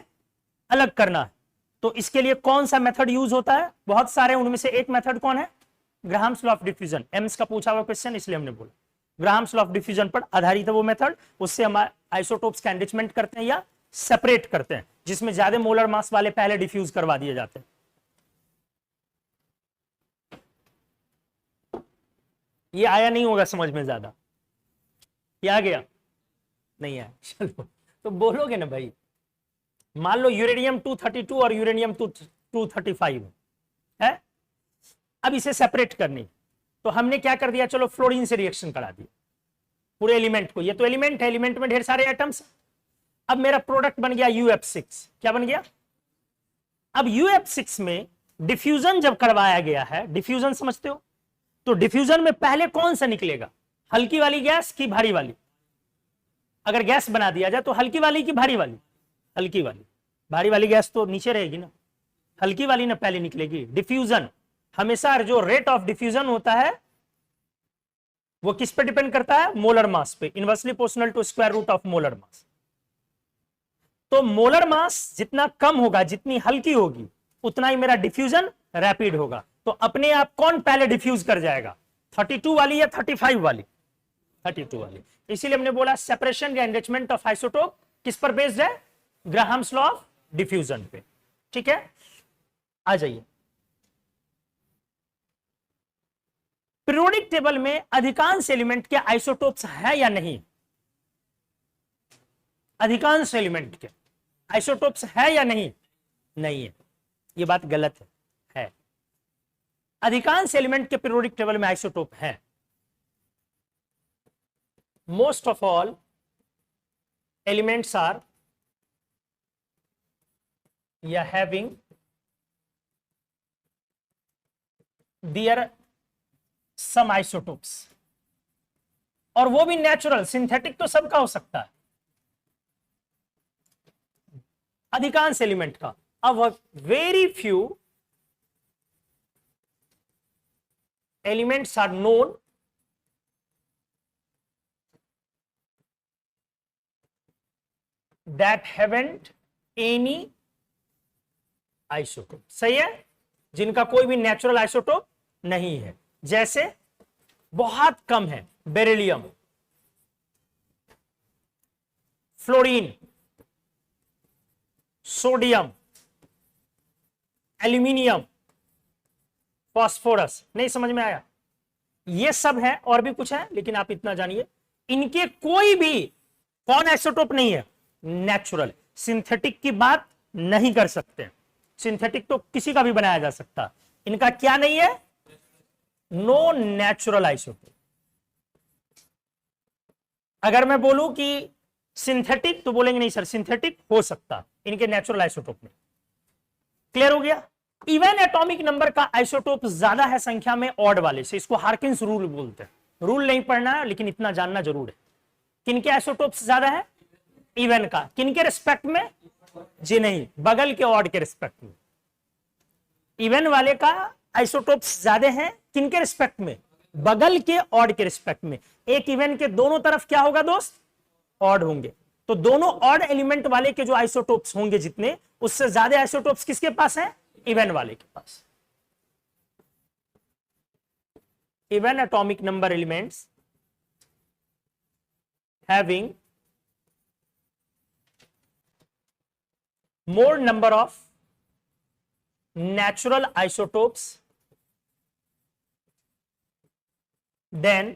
अलग करना है, तो इसके लिए कौन सा मेथड यूज होता है? बहुत सारे, उनमें से एक मेथड कौन है? Graham's law of diffusion. AIIMS का पूछा हुआ क्वेश्चन, इसलिए हमने बोला ग्राहम्स लॉ ऑफ डिफ्यूजन पर आधारित है वो मेथड। उससे हम आइसोटोप्स का एनरिचमेंट करते हैं या सेपरेट करते हैं, जिसमें ज्यादा मोलर मास वाले पहले डिफ्यूज करवा दिए जाते हैं। ये आया नहीं होगा समझ में ज्यादा? ये आ गया? नहीं आया? चलो तो बोलोगे ना भाई। मान लो यूरेनियम 232 और यूरेनियम 235 है, अब इसे सेपरेट करनी, तो हमने क्या कर दिया? चलो फ्लोरीन से रिएक्शन करा दिया पूरे एलिमेंट को। ये तो एलिमेंट है, एलिमेंट में ढेर सारे एटम्स। अब मेरा प्रोडक्ट बन गया UF6। क्या बन गया? अब UF6 में डिफ्यूजन जब करवाया गया है, डिफ्यूजन समझते हो? तो डिफ्यूजन में पहले कौन सा निकलेगा? हल्की वाली गैस की भारी वाली? अगर गैस बना दिया जाए तो हल्की वाली की भारी वाली? हल्की वाली। भारी वाली गैस तो नीचे रहेगी ना, हल्की वाली ना पहले निकलेगी। डिफ्यूजन हमेशा, जो रेट ऑफ डिफ्यूजन होता है वो किस पे डिपेंड करता है? मोलर मास पे, inversely proportional to square root of molar mass. तो मोलर मास जितना कम होगा, जितनी हल्की होगी, उतना ही मेरा डिफ्यूजन रैपिड होगा। तो अपने आप कौन पहले डिफ्यूज कर जाएगा? 32 वाली या 35 वाली? 32 वाली। इसीलिए हमने बोला सेपरेशन या एनरिचमेंट ऑफ आइसोटोप किस पर बेस्ड है? ग्राहम्स लॉ ऑफ डिफ्यूजन पे। ठीक है, आ जाइए। पीरियोडिक टेबल में अधिकांश एलिमेंट के आइसोटोप्स है या नहीं? अधिकांश एलिमेंट के आइसोटोप्स है या नहीं? नहीं है। यह बात गलत है। अधिकांश एलिमेंट के पीरियोडिक टेबल में आइसोटोप है। Most of all elements are या हैविंग देयर सम आइसोटोप्स, और वो भी नेचुरल। सिंथेटिक तो सबका हो सकता है। अधिकांश एलिमेंट का। अब very few elements are known that haven't any isotope. सही है, जिनका कोई भी नेचुरल आइसोटोप नहीं है। जैसे बहुत कम है beryllium, fluorine, sodium, aluminium, phosphorus. नहीं समझ में आया? ये सब है, और भी कुछ है, लेकिन आप इतना जानिए इनके कोई भी कौन आइसोटोप नहीं है, नेचुरल। सिंथेटिक की बात नहीं कर सकते, सिंथेटिक तो किसी का भी बनाया जा सकता। इनका क्या नहीं है? No natural isotope. अगर मैं बोलूं कि सिंथेटिक तो बोलेंगे नहीं सर, सिंथेटिक हो सकता, इनके नेचुरल आइसोटोप में। क्लियर हो गया? इवन एटॉमिक नंबर का आइसोटोप ज्यादा है संख्या में ऑड वाले से, इसको हार्किंस रूल बोलते हैं। रूल नहीं पढ़ना है, लेकिन इतना जानना जरूर है। किनके आइसोटोप्स ज्यादा है? इवन का। किनके रिस्पेक्ट में? जी नहीं, बगल के ऑड के रिस्पेक्ट में। इवन वाले का आइसोटोप्स ज्यादा है, किनके रिस्पेक्ट में? बगल के ऑड के रिस्पेक्ट में। एक इवन के दोनों तरफ क्या होगा दोस्त? ऑड होंगे। तो दोनों ऑड एलिमेंट वाले के जो आइसोटोप्स होंगे जितने, उससे ज्यादा आइसोटोप्स किसके पास है? इवन वाले के पास। Even atomic number elements having more number of natural isotopes than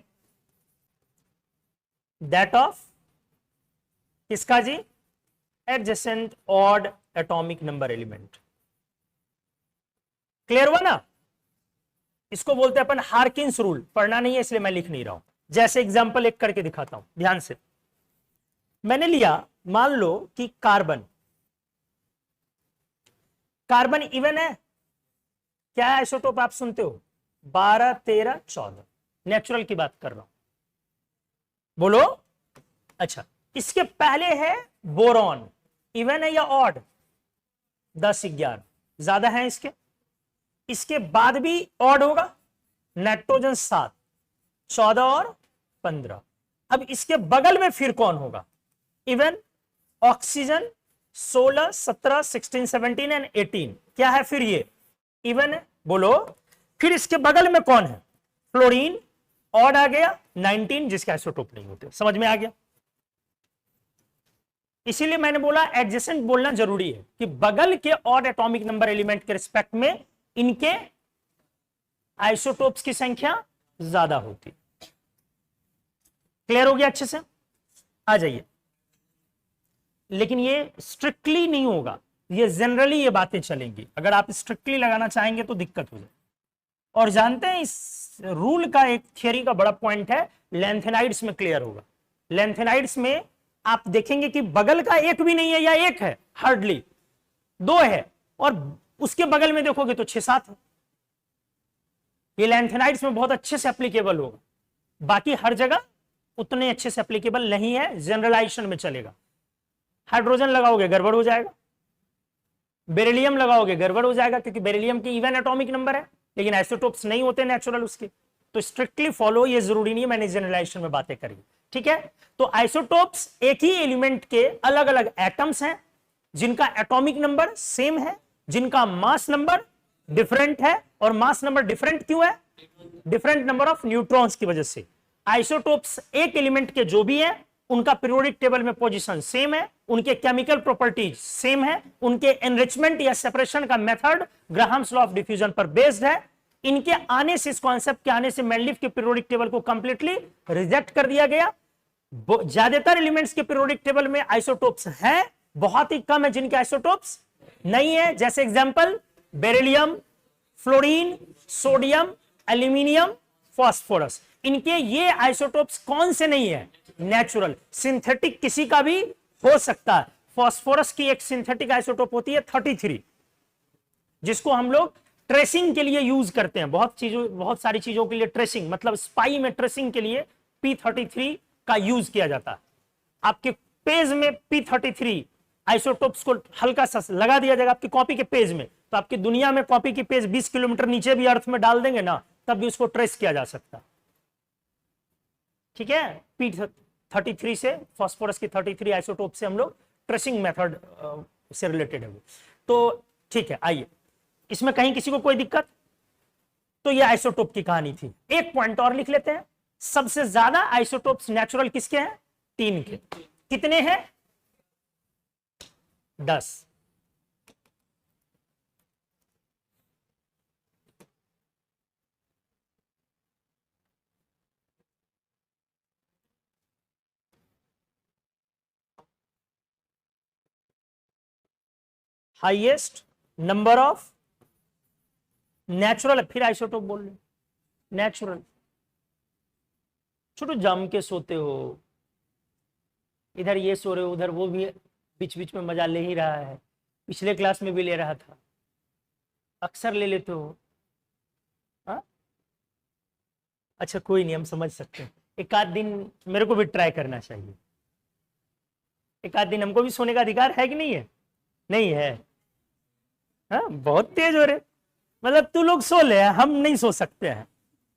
that of किसका जी? adjacent odd atomic number element। Clear हुआ ना? इसको बोलते हैं अपन हार्किंस रूल। पढ़ना नहीं है इसलिए मैं लिख नहीं रहा हूं। जैसे एग्जांपल एक करके दिखाता हूं, ध्यान से। मैंने लिया, मान लो कि कार्बन। कार्बन इवन है, क्या है आइसोटोप आप सुनते हो? 12, 13, 14। नेचुरल की बात कर रहा हूं, बोलो। अच्छा, इसके पहले है बोरॉन, इवन है या ऑड? 10, 11 ज्यादा है इसके। इसके बाद भी ऑड होगा, नाइट्रोजन 7, 14 और 15। अब इसके बगल में फिर कौन होगा? Even, oxygen 16, 17, 16, 17 and 18। क्या है फिर? ये इवन है, बोलो। फिर इसके बगल में कौन है? फ्लोरीन, ऑड आ गया 19, जिसके आइसोटोप नहीं होते। समझ में आ गया? इसीलिए मैंने बोला एडजेसेंट बोलना जरूरी है, कि बगल के ऑड एटॉमिक नंबर एलिमेंट के रिस्पेक्ट में इनके आइसोटोप्स की संख्या ज्यादा होती। क्लियर हो गया अच्छे से? आ जाइए। लेकिन ये स्ट्रिक्टली नहीं होगा, ये जनरली ये बातें चलेंगी। अगर आप स्ट्रिक्टली लगाना चाहेंगे तो दिक्कत हो जाए। और जानते हैं इस रूल का एक थियरी का बड़ा पॉइंट है, लेंथेनाइड्स में क्लियर होगा। लेंथेनाइड्स में आप देखेंगे कि बगल का एक भी नहीं है, या एक है, हार्डली 2 है, और उसके बगल में देखोगे तो 6-7 है। ये लेंथेनाइड्स में बहुत अच्छे से एप्लीकेबल होगा, बाकी हर जगह उतने अच्छे से एप्लीकेबल नहीं है, जनरलाइजेशन में चलेगा। हाइड्रोजन लगाओगे गड़बड़ हो जाएगा, बेरिलियम लगाओगे गड़बड़ हो जाएगा, क्योंकि बेरिलियम की इवन एटॉमिक नंबर है, लेकिन आइसोटोप्स नहीं होते नेचुरल उसके। तो स्ट्रिक्टली फॉलो ये जरूरी नहीं है, मैंने जनरलाइजेशन में बातें करी। ठीक है, तो आइसोटोप्स एक ही एलिमेंट के अलग अलग एटम्स हैं, जिनका एटॉमिक नंबर सेम है, जिनका मास नंबर डिफरेंट है। और मास नंबर डिफरेंट क्यों है? डिफरेंट नंबर ऑफ न्यूट्रॉन्स की वजह से। आइसोटोप्स एक एलिमेंट के जो भी है, उनका पीरियोडिक टेबल में पोजीशन सेम है, उनके केमिकल प्रॉपर्टीज सेम है, उनके एनरिचमेंट या सेपरेशन का method Graham's law of diffusion पर बेस्ड है। इनके आने से, इस कॉन्सेप्ट के आने से मेंडलीफ के पीरियोडिक टेबल को कंप्लीटली रिजेक्ट कर दिया गया। ज्यादातर एलिमेंट्स के पीरियोडिक टेबल में आइसोटोप्स हैं, बहुत ही कम है जिनके आइसोटोप्स नहीं है। जैसे example beryllium, fluorine, sodium, aluminium, phosphorus. इनके ये आइसोटोप्स कौन से नहीं है? नेचुरल। सिंथेटिक किसी का भी हो सकता है। फास्फोरस की एक सिंथेटिक आइसोटोप होती है 33, जिसको हम लोग ट्रेसिंग के लिए यूज करते हैं। बहुत सारी चीजों के लिए ट्रेसिंग, मतलब स्पाई में ट्रेसिंग के लिए P33 का यूज किया जाता है। आपके पेज में P33 आइसोटोप्स को हल्का सा लगा दिया जाएगा आपकी कॉपी के पेज में, तो आपकी दुनिया में कॉपी की पेज 20 किलोमीटर नीचे भी अर्थ में डाल देंगे ना, तब भी उसको ट्रेस किया जा सकता। ठीक है, P33 से फास्फोरस की 33 आइसोटोप से हम लोग ट्रेसिंग मेथड से रिलेटेड है वो। तो ठीक है, आइए इसमें कहीं किसी को कोई दिक्कत? तो ये आइसोटोप की कहानी थी। एक पॉइंट और लिख लेते हैं, सबसे ज्यादा आइसोटोप्स नेचुरल किसके हैं? 3 के। कितने हैं? 10। हाईएस्ट नंबर ऑफ नेचुरल, फिर आइसोटोप बोल रहे, नेचुरल। छोटू जम के सोते हो, इधर ये सो रहे हो, उधर वो भी बीच बीच में मजा ले ही रहा है, पिछले क्लास में भी ले रहा था, अक्सर ले लेते हो। हाँ अच्छा कोई नहीं, हम समझ सकते हैं। एक आध दिन मेरे को भी ट्राई करना चाहिए, एक आध दिन हमको भी सोने का अधिकार है कि नहीं है? नहीं है? हाँ बहुत तेज हो रहे, मतलब तू लोग सो ले, हम नहीं सो सकते हैं।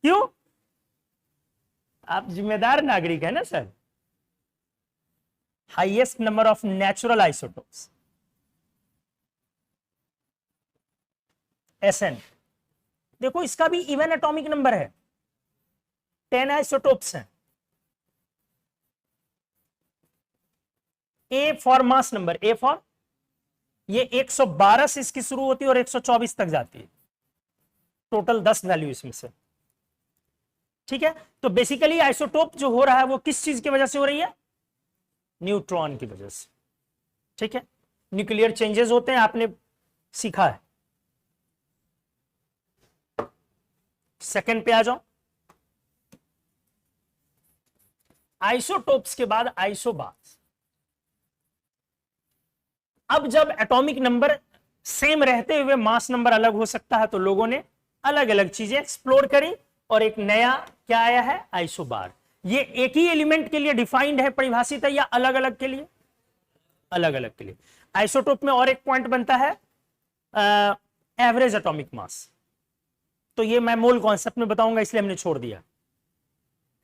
क्यों? आप जिम्मेदार नागरिक है ना sir. Highest number of natural isotopes SN। देखो इसका भी इवन एटॉमिक नंबर है, 10 आइसोटोप्स हैं। A for mass number, A for, ये 112 से इसकी शुरू होती है और 124 तक जाती है, टोटल 10 वैल्यू इसमें से। ठीक है, तो बेसिकली आइसोटोप जो हो रहा है वो किस चीज की वजह से हो रही है? न्यूट्रॉन की वजह से। ठीक है, न्यूक्लियर चेंजेस होते हैं, आपने सीखा है। सेकंड पे आ जाओ, आइसोटोप्स के बाद आइसोबार्स। अब जब एटॉमिक नंबर सेम रहते हुए मास नंबर अलग हो सकता है, तो लोगों ने अलग अलग चीजें एक्सप्लोर करी और एक नया क्या आया है? आइसोबार। ये एक ही एलिमेंट के लिए डिफाइंड है, परिभाषित है, या अलग अलग के लिए? अलग अलग के लिए। आइसोटोप में और एक पॉइंट बनता है एवरेज एटॉमिक मास, तो ये मैं मोल कॉन्सेप्ट में बताऊंगा इसलिए हमने छोड़ दिया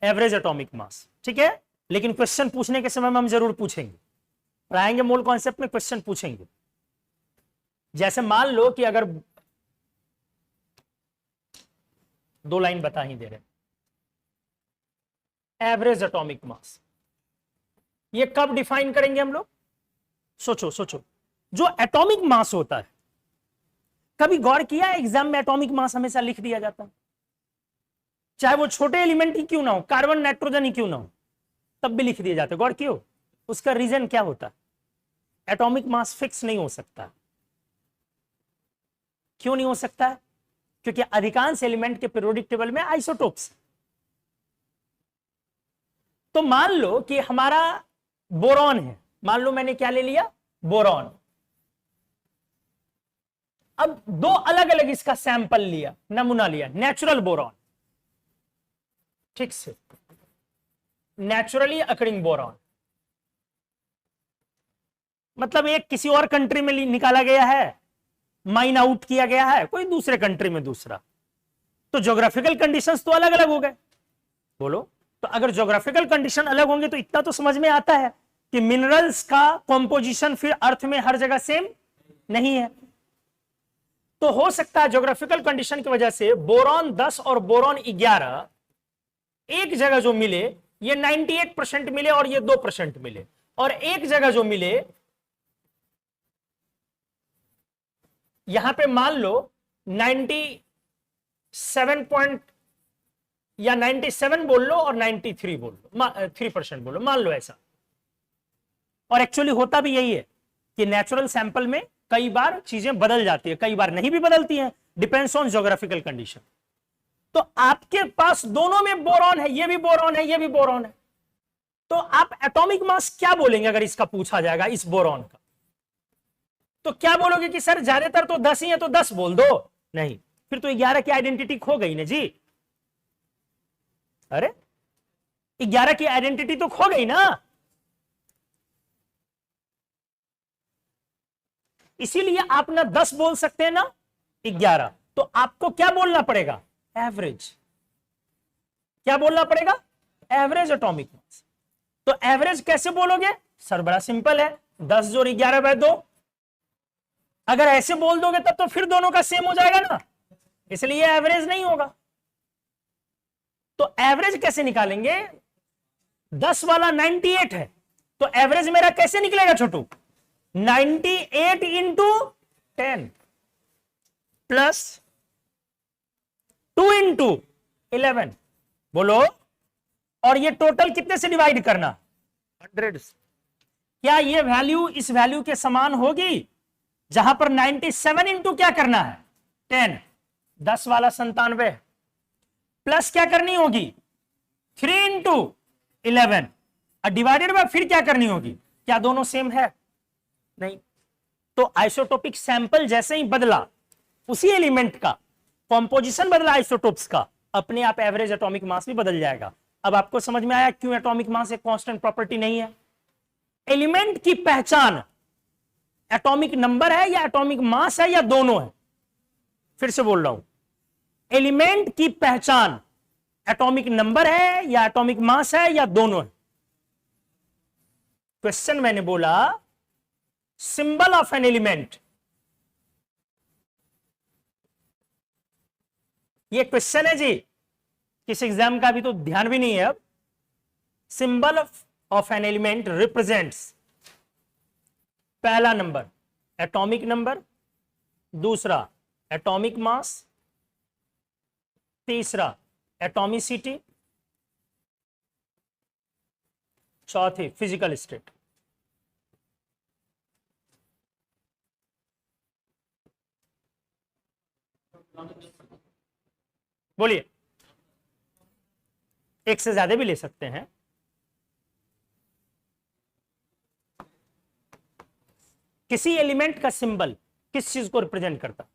एवरेज एटॉमिक मास। ठीक है, लेकिन क्वेश्चन पूछने के समय में हम जरूर पूछेंगे, पढ़ाएंगे मोल कॉन्सेप्ट में, क्वेश्चन पूछेंगे। जैसे मान लो कि अगर 2 लाइन बता ही दे रहे, एवरेज एटॉमिक मास, ये कब डिफाइन करेंगे हम लोग? सोचो सोचो, जो एटॉमिक मास होता है, कभी गौर किया है एग्जाम में एटॉमिक मास हमेशा लिख दिया जाता है, चाहे वो छोटे एलिमेंट ही क्यों ना हो, कार्बन नाइट्रोजन ही क्यों ना हो, तब भी लिख दिए जाते। गौर क्यों? उसका रीजन क्या होता है? एटॉमिक मास फिक्स नहीं हो सकता। क्यों नहीं हो सकता है? क्योंकि अधिकांश एलिमेंट के पीरियोडिक टेबल में आइसोटोप्स। तो मान लो कि हमारा बोरॉन है, मान लो मैंने क्या ले लिया? बोरॉन। अब 2 अलग अलग इसका सैंपल लिया, नमूना लिया, नेचुरल बोरॉन, ठीक से, नेचुरली अकरिंग बोरॉन, मतलब एक किसी और कंट्री में निकाला गया है, माइन आउट किया गया है, कोई दूसरे कंट्री में दूसरा, तो ज्योग्राफिकल कंडीशंस तो अलग अलग हो गए। बोलो, तो अगर ज्योग्राफिकल कंडीशन अलग होंगे तो इतना तो समझ में आता है कि मिनरल्स का कॉम्पोजिशन फिर अर्थ में हर जगह सेम नहीं है। तो हो सकता है ज्योग्राफिकल कंडीशन की वजह से बोरॉन 10 और बोरॉन 11 एक जगह जो मिले, ये 98% मिले और ये 2% मिले, और एक जगह जो मिले यहां पे मान लो 97 या 97 बोल लो और 93 बोल लो, 3% बोलो, मान लो ऐसा। और एक्चुअली होता भी यही है कि नेचुरल सैंपल में कई बार चीजें बदल जाती है, कई बार नहीं भी बदलती हैं, डिपेंड्स ऑन ज्योग्राफिकल कंडीशन। तो आपके पास दोनों में बोरॉन है, ये भी बोरॉन है, ये भी बोरॉन है, तो आप एटॉमिक मास क्या बोलेंगे अगर इसका पूछा जाएगा, इस बोरॉन का? तो क्या बोलोगे कि सर ज्यादातर तो 10 ही है, तो 10 बोल दो। नहीं, फिर तो 11 की आइडेंटिटी खो गई ना जी। अरे 11 की आइडेंटिटी तो खो गई ना। इसीलिए आप ना 10 बोल सकते हैं ना 11, तो आपको क्या बोलना पड़ेगा? एवरेज। क्या बोलना पड़ेगा? Average atomic mass. तो एवरेज कैसे बोलोगे सर? बड़ा सिंपल है, 10 जोड़ 11/2। अगर ऐसे बोल दोगे तब तो फिर दोनों का सेम हो जाएगा ना, इसलिए एवरेज नहीं होगा। तो एवरेज कैसे निकालेंगे? 10 वाला 98 है, तो एवरेज मेरा कैसे निकलेगा छोटू? 98 इंटू 10 प्लस 2 इंटू 11। बोलो, और ये टोटल कितने से डिवाइड करना? 100 से। क्या ये वैल्यू इस वैल्यू के समान होगी जहां पर 97 इंटू क्या करना है? 10। 10 वाला 97 प्लस क्या करनी होगी? 3 इंटू 11 और डिवाइडेड बाय फिर क्या करनी होगी? क्या दोनों सेम है? नहीं। तो आइसोटोपिक सैंपल जैसे ही बदला, उसी एलिमेंट का कॉम्पोजिशन बदला आइसोटोप्स का, अपने आप एवरेज एटॉमिक मास भी बदल जाएगा। अब आपको समझ में आया क्यों एटॉमिक मास एक कांस्टेंट प्रॉपर्टी नहीं है? एलिमेंट की पहचान एटॉमिक नंबर है या एटॉमिक मास है या दोनों है? फिर से बोल रहा हूं, एलिमेंट की पहचान एटॉमिक नंबर है या एटॉमिक मास है या दोनों है? क्वेश्चन मैंने बोला सिंबल ऑफ एन एलिमेंट, ये क्वेश्चन है जी, किस एग्जाम का भी तो ध्यान भी नहीं है। अब symbol of an element represents, पहला नंबर एटॉमिक नंबर, दूसरा एटॉमिक मास, तीसरा एटॉमिसिटी, चौथी फिजिकल स्टेट। बोलिए, एक से ज्यादा भी ले सकते हैं। किसी एलिमेंट का सिंबल किस चीज को रिप्रेजेंट करता?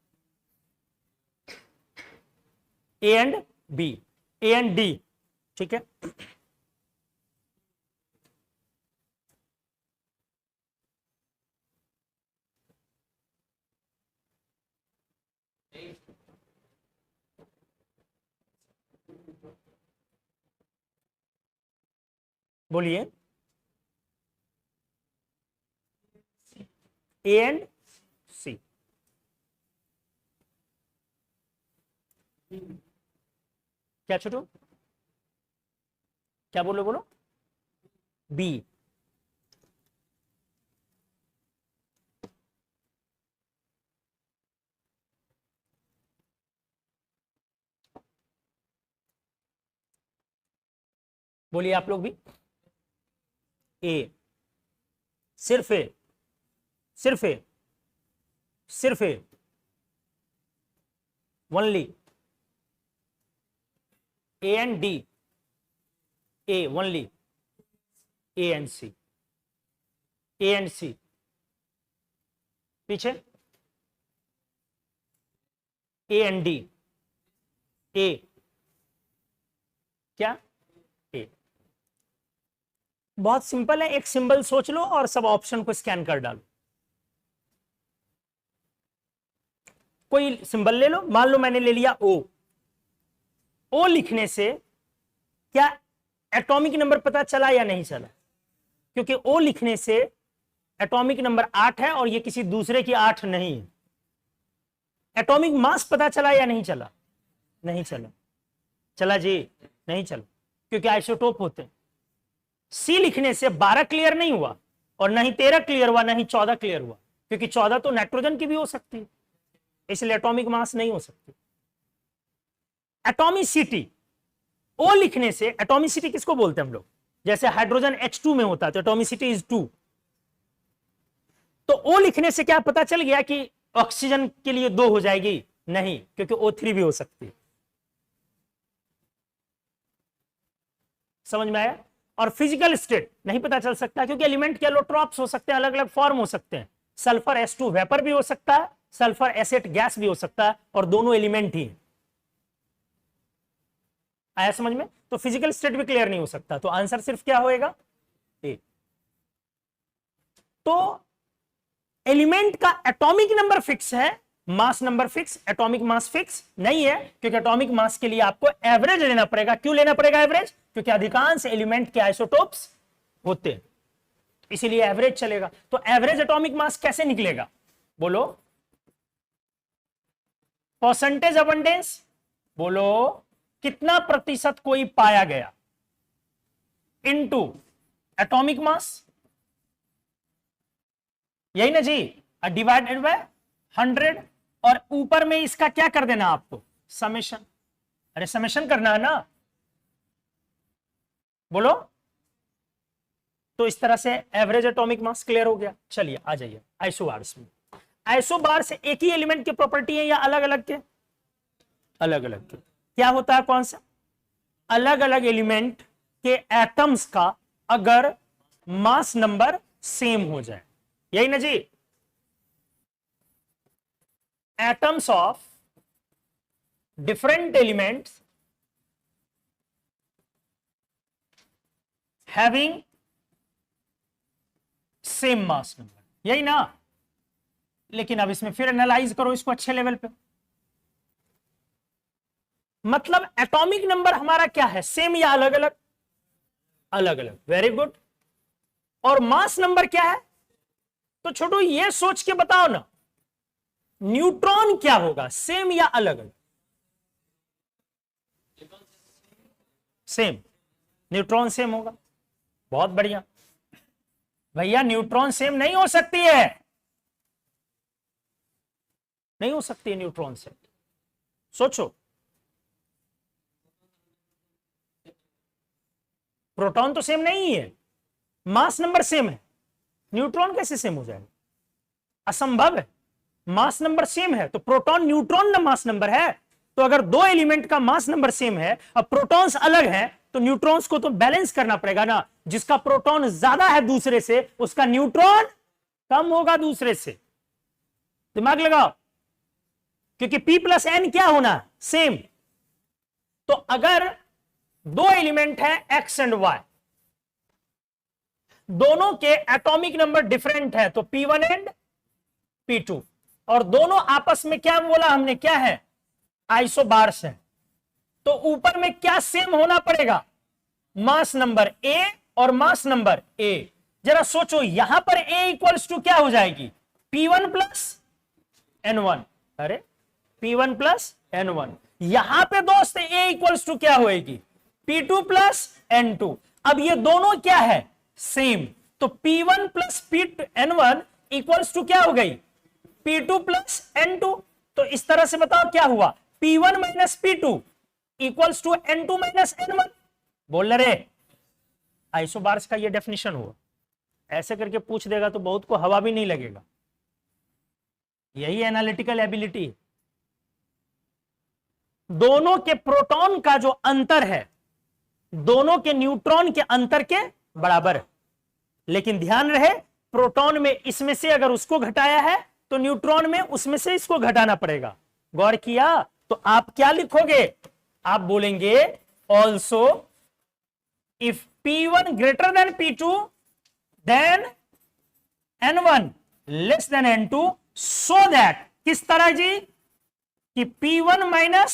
A and B, A and D, ठीक है। बोलिए, ए एंड सी। क्या छोटू? क्या बोलो? बोलो। बी। बोलिए आप लोग भी। ए, सिर्फ ए, सिर्फ ए, सिर्फ A, only A and D, A only, A and C, A and C, पीछे ए एंड डी, ए, क्या? ए। बहुत सिंपल है, एक सिंबल सोच लो और सब ऑप्शन को स्कैन कर डालो। कोई सिंबल ले लो, मान लो मैंने ले लिया ओ। ओ लिखने से क्या एटॉमिक नंबर पता चला या नहीं चला? क्योंकि ओ लिखने से एटॉमिक नंबर 8 है और ये किसी दूसरे की 8 नहीं है। एटॉमिक मास पता चला या नहीं चला? नहीं चला। चला जी? नहीं चला, क्योंकि आइसोटोप होते हैं। सी लिखने से 12 क्लियर नहीं हुआ और ना ही 13 क्लियर हुआ, ना ही 14 क्लियर हुआ, क्योंकि 14 तो नाइट्रोजन की भी हो सकती है, इसलिए एटॉमिक मास नहीं हो सकती। एटॉमिसिटी, ओ लिखने से, एटॉमिसिटी किसको बोलते हैं हम लोग? जैसे हाइड्रोजन H2 में होता है तो एटॉमिसिटी इज 2। तो ओ लिखने से क्या पता चल गया कि ऑक्सीजन के लिए 2 हो जाएगी? नहीं, क्योंकि O3 भी हो सकती है। समझ में आया? और फिजिकल स्टेट नहीं पता चल सकता, क्योंकि एलिमेंट के एलोट्रॉप्स हो सकते हैं, अलग अलग फॉर्म हो सकते हैं। सल्फर S2 वेपर भी हो सकता है, सल्फर एसेट गैस भी हो सकता है, और दोनों एलिमेंट ही हैं। आया समझ में? तो फिजिकल स्टेट भी क्लियर नहीं हो सकता, तो आंसर सिर्फ क्या होएगा? ए। तो एलिमेंट का एटॉमिक नंबर फिक्स है, mass number fix, atomic mass fix नहीं है, क्योंकि एटॉमिक मास के लिए आपको एवरेज लेना पड़ेगा। क्यों लेना पड़ेगा एवरेज? क्योंकि अधिकांश एलिमेंट के आइसोटोप्स होते हैं, इसीलिए एवरेज चलेगा। तो एवरेज एटॉमिक मास कैसे निकलेगा? बोलो। परसेंटेज अबंडेंस, बोलो कितना प्रतिशत कोई पाया गया, इनटू एटॉमिक मास, यही ना जी, डिवाइडेड बाय 100, और ऊपर में इसका क्या कर देना आपको? समेशन। अरे समेशन करना है ना, बोलो। तो इस तरह से एवरेज एटॉमिक मास क्लियर हो गया। चलिए आ जाइए आइसोबार्स में। आइसोबार से एक ही एलिमेंट की प्रॉपर्टी है या अलग अलग के? अलग अलग के। क्या होता है? कौन सा? अलग अलग एलिमेंट के एटम्स का अगर मास नंबर सेम हो जाए, यही ना जी। Atoms of different elements having same mass number, यही ना। लेकिन अब इसमें फिर एनालाइज करो इसको अच्छे लेवल पे। मतलब एटॉमिक नंबर हमारा क्या है? सेम या अलग अलग? अलग अलग। Very good. और मास नंबर क्या है? तो छोटू ये सोच के बताओ ना, न्यूट्रॉन क्या होगा, सेम या अलग अलग? सेम। न्यूट्रॉन सेम होगा। बहुत बढ़िया। भैया न्यूट्रॉन सेम नहीं हो सकती है, नहीं हो सकती है न्यूट्रॉन से। सोचो, प्रोटॉन तो सेम नहीं है, मास नंबर सेम है, न्यूट्रॉन कैसे सेम हो जाएगा? असंभव है। मास नंबर सेम है तो प्रोटॉन न्यूट्रॉन ना मास नंबर है। तो अगर दो एलिमेंट का मास नंबर सेम है, अब प्रोटॉन्स अलग है, तो न्यूट्रॉन्स को तो बैलेंस करना पड़ेगा ना। जिसका प्रोटॉन ज्यादा है दूसरे से, उसका न्यूट्रॉन कम होगा दूसरे से। दिमाग लगाओ, क्योंकि P प्लस एन क्या होना? सेम। तो अगर दो एलिमेंट है X एंड Y, दोनों के एटॉमिक नंबर डिफरेंट है, तो P1 एंड P2, और दोनों आपस में क्या बोला हमने, क्या है? आइसोबार्स है। तो ऊपर में क्या सेम होना पड़ेगा? मास नंबर A और मास नंबर A। जरा सोचो, यहां पर A इक्वल्स टू क्या हो जाएगी? P1 plus N1। अरे P1 प्लस N1। यहां पे दोस्त A इक्वल्स टू क्या होएगी? P2 plus N2। अब ये दोनों क्या है? सेम। तो P1 plus N1 equals to क्या हो गई? P2 plus N2। तो इस तरह से बताओ क्या हुआ? P1 minus P2 equals to N2 minus N1। बोल रहे आइसोबार्स का ये डेफिनेशन हुआ। ऐसे करके पूछ देगा तो बहुत को हवा भी नहीं लगेगा। यही एनालिटिकल एबिलिटी। दोनों के प्रोटॉन का जो अंतर है, दोनों के न्यूट्रॉन के अंतर के बराबर है। लेकिन ध्यान रहे, प्रोटॉन में इसमें से अगर उसको घटाया है, तो न्यूट्रॉन में उसमें से इसको घटाना पड़ेगा। गौर किया? तो आप क्या लिखोगे? आप बोलेंगे also if P1 greater than P2 then N1 less than N2, so that किस तरह जी? कि P1 minus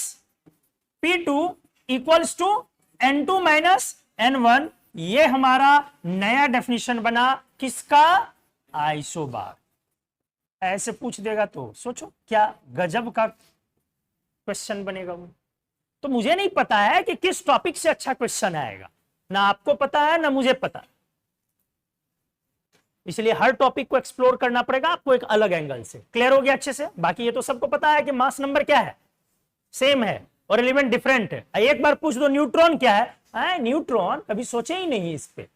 P2 equals to N2 minus N1। ये हमारा नया डेफिनेशन बना किसका? आइसोबार। ऐसे पूछ देगा तो सोचो क्या गजब का क्वेश्चन बनेगा वो। तो मुझे नहीं पता है कि किस टॉपिक से अच्छा क्वेश्चन आएगा, ना आपको पता है ना मुझे पता। इसलिए हर टॉपिक को एक्सप्लोर करना पड़ेगा आपको एक अलग एंगल से। क्लियर हो गया अच्छे से? बाकी ये तो सबको पता है कि मास नंबर क्या है, सेम है, और एलिमेंट डिफरेंट है। एक बार पूछ दो न्यूट्रॉन क्या है, न्यूट्रॉन कभी सोचे ही नहीं इस पे।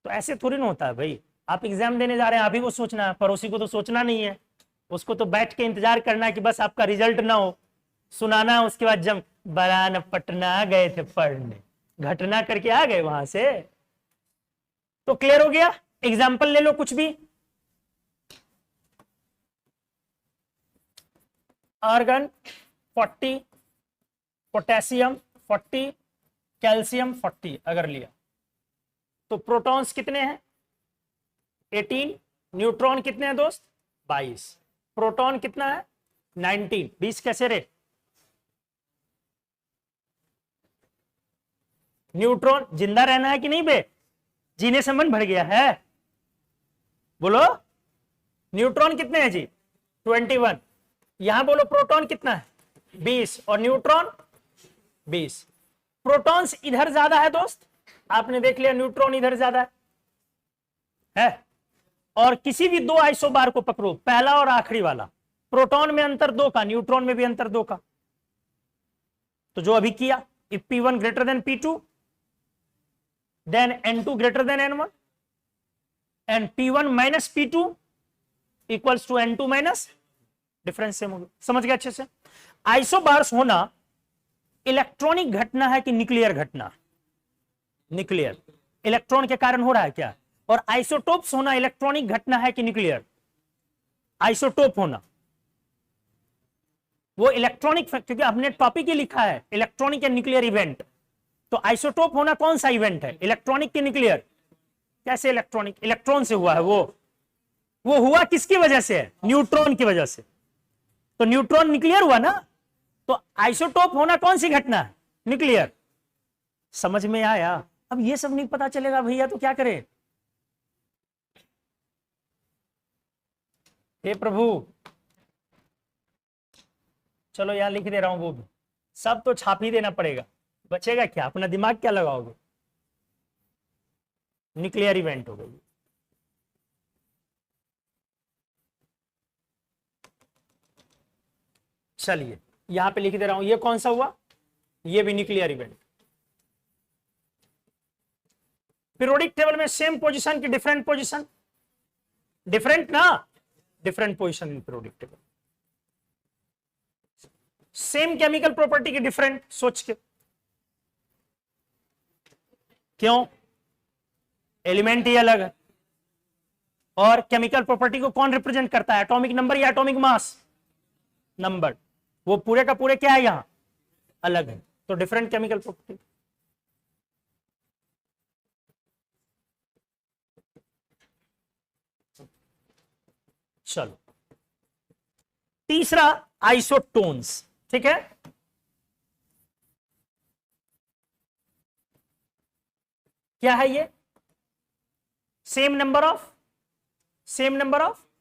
तो ऐसे थोड़ी ना होता है भाई। आप एग्जाम देने जा रहे हैं, आप ही को सोचना है, पड़ोसी को तो सोचना नहीं है। उसको तो बैठ के इंतजार करना है कि बस आपका रिजल्ट ना हो, सुनाना है। उसके बाद जब बरान पटना गए थे पढ़ने, घटना करके आ गए वहां से। तो क्लियर हो गया? एग्जाम्पल ले लो कुछ भी। आर्गन 40, पोटेशियम 40, कैल्शियम 40 अगर लिया, तो प्रोटॉन्स कितने हैं? 18। न्यूट्रॉन कितने हैं दोस्त? 22। प्रोटॉन कितना है 19। 20 कैसे रे? न्यूट्रॉन जिंदा रहना है कि नहीं बे? जीने से मन भर गया है? बोलो न्यूट्रॉन कितने हैं जी? 21। यहां बोलो प्रोटॉन कितना है 20 और न्यूट्रॉन 20। प्रोटॉन्स इधर ज्यादा है दोस्त, आपने देख लिया न्यूट्रॉन इधर ज्यादा है? और किसी भी दो आइसोबार को पकड़ो, पहला और आखिरी वाला, प्रोटॉन में अंतर 2 का, न्यूट्रॉन में भी अंतर 2 का। तो जो अभी किया, if P1 greater than P2 then N2 greater than N1 and P1 minus P2 equals to N2 minus, difference same होगा। समझ गए अच्छे से? आइसोबार्स होना इलेक्ट्रॉनिक घटना है कि न्यूक्लियर घटना? न्यूक्लियर। इलेक्ट्रॉन के कारण हो रहा है क्या? और आइसोटोप्स होना इलेक्ट्रॉनिक घटना है कि न्यूक्लियर? आइसोटोप होना वो इलेक्ट्रॉनिक, क्योंकि हमने टॉपिक ही लिखा है इलेक्ट्रॉनिक एंड न्यूक्लियर इवेंट। तो आइसोटोप होना कौन सा इवेंट है, इलेक्ट्रॉनिक के न्यूक्लियर? कैसे इलेक्ट्रॉनिक? इलेक्ट्रॉन से हुआ है वो हुआ किसकी वजह से है? न्यूट्रॉन की वजह से। तो न्यूट्रॉन न्यूक्लियर हुआ ना, तो आइसोटोप होना कौन सी घटना है? न्यूक्लियर। समझ में आया? अब ये सब नहीं पता चलेगा भैया तो क्या करें? हे प्रभु, चलो यहां लिख दे रहा हूं, वो भी सब तो छाप ही देना पड़ेगा, बचेगा क्या? अपना दिमाग क्या लगाओगे? न्यूक्लियर इवेंट हो गई। चलिए यहां पे लिख दे रहा हूं, ये कौन सा हुआ? ये भी न्यूक्लियर इवेंट। पीरियोडिक टेबल में सेम पोजीशन की डिफरेंट पोजीशन? डिफरेंट ना, different position in periodic table. Same chemical property की डिफरेंट, सोच के क्यों? एलिमेंट ही अलग है। और केमिकल प्रॉपर्टी को कौन रिप्रेजेंट करता है? एटॉमिक नंबर या एटॉमिक मास? नंबर। वो पूरे का पूरे क्या है यहां? अलग है, तो डिफरेंट केमिकल प्रॉपर्टी। चलो तीसरा आइसोटोन्स, ठीक है? क्या है ये? Same number of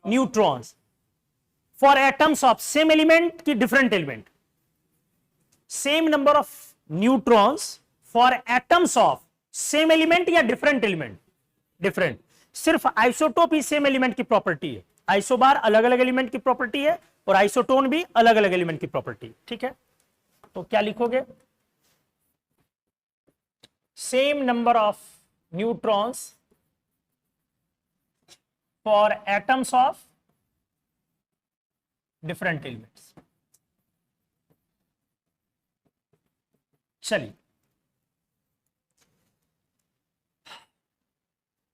neutrons for atoms of same element की different element. Same number of neutrons for atoms of same element या डिफरेंट एलिमेंट? डिफरेंट। सिर्फ आइसोटोप ही सेम एलिमेंट की प्रॉपर्टी है, आइसोबार अलग अलग एलिमेंट की प्रॉपर्टी है और आइसोटोन भी अलग अलग एलिमेंट की प्रॉपर्टी, ठीक है? तो क्या लिखोगे? Same number of neutrons for atoms of different elements. चलिए,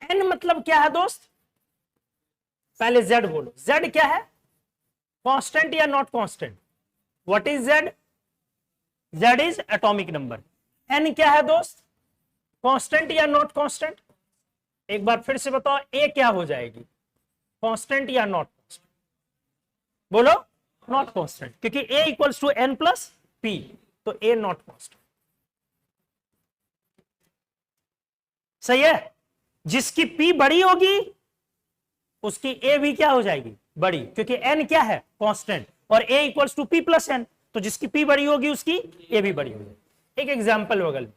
एन मतलब क्या है दोस्त? पहले जेड बोलो। जेड क्या है? कांस्टेंट या not constant? What is Z? Z is atomic number. N क्या है दोस्त? कांस्टेंट या नॉट कांस्टेंट? एक बार फिर से बताओ, ए क्या हो जाएगी? कांस्टेंट या नॉट कांस्टेंट? बोलो नॉट कांस्टेंट, क्योंकि A equals to N plus P, तो ए नॉट कांस्टेंट। सही है? जिसकी पी बड़ी होगी उसकी ए भी क्या हो जाएगी? बड़ी, क्योंकि एन क्या है? कांस्टेंट, और A equals to P plus N, तो जिसकी पी बड़ी होगी उसकी ए भी बड़ी होगी। एक एग्जांपल बगल में,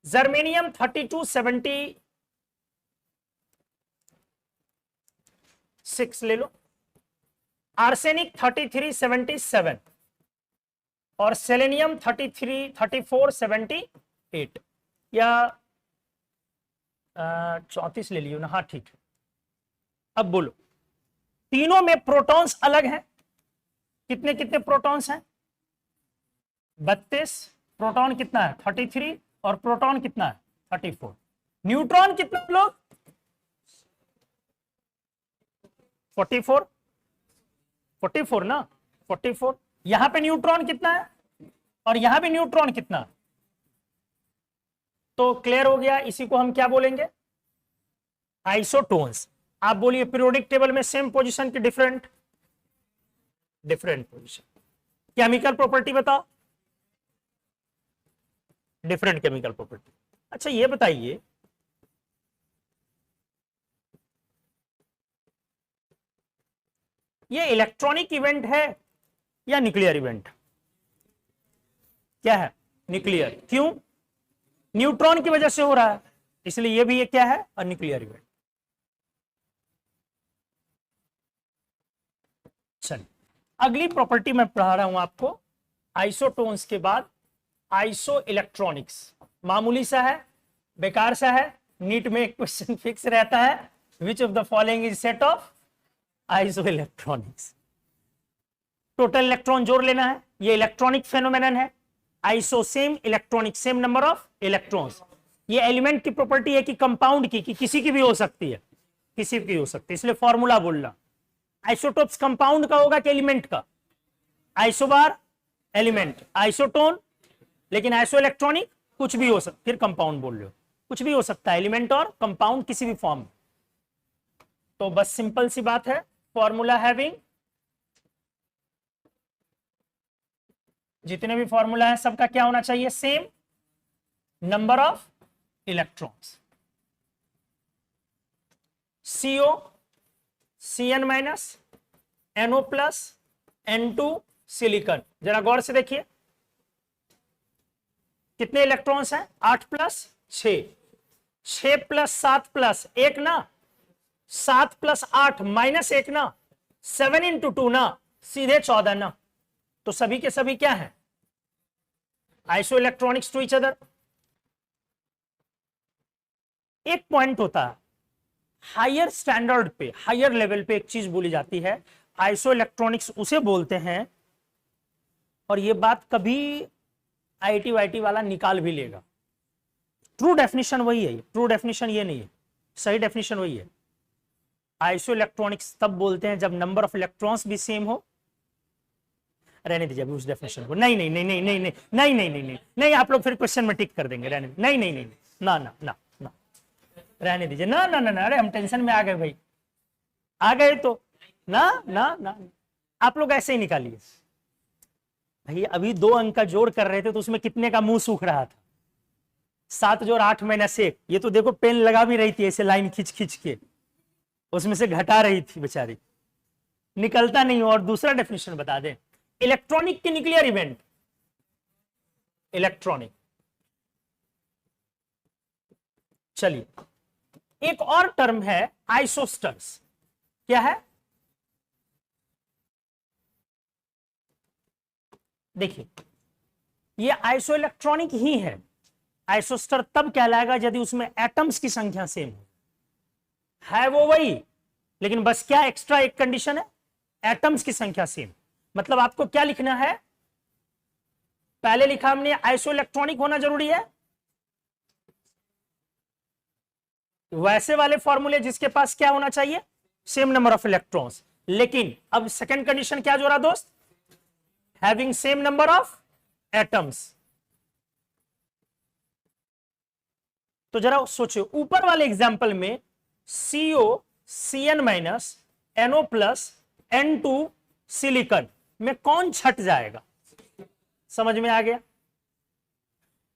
जर्मेनियम 3276 ले लो, आर्सेनिक 3377 और सेलेनियम 3478 या 34 ले लियो ना, हाँ ठीक है। अब बोलो, तीनों में प्रोटॉन्स अलग हैं। कितने कितने प्रोटॉन्स हैं? 32। प्रोटॉन कितना है? 33 और प्रोटॉन कितना है? 34। न्यूट्रॉन कितना लोग? 44 ना, 44। यहां पे न्यूट्रॉन कितना है और यहां पे न्यूट्रॉन कितना? तो क्लियर हो गया। इसी को हम क्या बोलेंगे? आइसोटोन्स। आप बोलिए पीरियोडिक टेबल में सेम पोजीशन की different different position. Chemical property बताओ, डिफरेंट केमिकल प्रॉपर्टी। अच्छा ये बताइए, ये इलेक्ट्रॉनिक इवेंट है या न्यूक्लियर इवेंट? क्या है? न्यूक्लियर। क्यों? न्यूट्रॉन की वजह से हो रहा है, इसलिए ये भी ये क्या है? Nuclear event. चलिए अगली प्रॉपर्टी मैं पढ़ा रहा हूं आपको, आइसोटोन्स के बाद आइसो इलेक्ट्रॉनिक्स। मामूली सा है, बेकार सा है, नीट में एक क्वेश्चन फिक्स रहता है, which of the following is set of iso electronics. Total electron जोड़ लेना है, ये इलेक्ट्रॉनिक फेनोमेनन है। Iso same electronic, same number of electrons. ये एलिमेंट की प्रॉपर्टी है कि कंपाउंड की, कि किसी की भी हो सकती है, किसी की हो सकती है, इसलिए फॉर्मूला बोलना। आइसोटोप्स कंपाउंड का होगा कि एलिमेंट का? आइसोबार एलिमेंट, आइसोटोन लेकिन आइसो इलेक्ट्रॉनिक कुछ भी हो सकता, फिर कंपाउंड बोल रहे हो, कुछ भी हो सकता है, एलिमेंट और कंपाउंड किसी भी फॉर्म। तो बस सिंपल सी बात है, फॉर्मूला हैविंग, जितने भी फॉर्मूला है सबका क्या होना चाहिए? Same number of electrons. CO Cn minus NO plus N2 silicon. जरा गौर से देखिए, कितने इलेक्ट्रॉन्स हैं? 8 प्लस 6, 6 प्लस 7 प्लस 1 ना, 7 प्लस 8 माइनस 1 ना, 7 इंटू 2 ना, सीधे 14 ना। तो सभी के सभी क्या है? Isoelectronics to each other. एक पॉइंट होता है, हायर स्टैंडर्ड पे, हायर लेवल पे एक चीज बोली जाती है, आइसो इलेक्ट्रॉनिक्स उसे बोलते हैं, और ये बात कभी आईटी वाईटी वाला निकाल भी लेगा, ट्रू डेफिनेशन वही है, ट्रू डेफिनेशन ये नहीं है, सही डेफिनेशन वही है। आइसो इलेक्ट्रॉनिक्स तब बोलते हैं जब नंबर ऑफ इलेक्ट्रॉन्स भी सेम हो। रहने दीजिए अभी उस डेफिनेशन को, नहीं नहीं नहीं नहीं नहीं नहीं नहीं नहीं नहीं नहीं नहीं, आप लोग फिर क्वेश्चन में टिक कर देंगे, रहने नहीं नहीं नहीं ना ना ना ना, रहने दीजिए ना ना ना ना, अरे हम टेंशन में आ गए भाई, आ गए तो ना ना ना, आप लोग ऐसे ही निकालिए भाई। अभी 2 अंक का जोड़ कर रहे थे तो उसमें कितने का मुंह सूख रहा था? 7 जोड़ 8 माइनस 1, ये तो देखो पेन लगा भी रही थी ऐसे लाइन खींच खींच के, उसमें से घटा रही थी बेचारी, निकलता नहीं। और दूसरा डेफिनेशन बता दें, इलेक्ट्रॉनिक के न्यूक्लियर इवेंट, इलेक्ट्रॉनिक। चलिए एक और टर्म है आइसोस्टर्स। क्या है? देखिए ये आइसो इलेक्ट्रॉनिक ही है। आइसोस्टर तब कहलाएगा यदि उसमें एटम्स की संख्या सेम है वो वही, लेकिन बस क्या एक्स्ट्रा एक कंडीशन है, एटम्स की संख्या सेम। मतलब आपको क्या लिखना है? पहले लिखा हमने आइसो इलेक्ट्रॉनिक होना जरूरी है, वैसे वाले फॉर्मूले जिसके पास क्या होना चाहिए? Same number of electrons. लेकिन अब सेकंड कंडीशन क्या जोड़ा दोस्त? Having same number of atoms. तो जरा सोचो, ऊपर वाले एग्जांपल में CO Cn minus NO plus N2 silicon में कौन छट जाएगा? समझ में आ गया?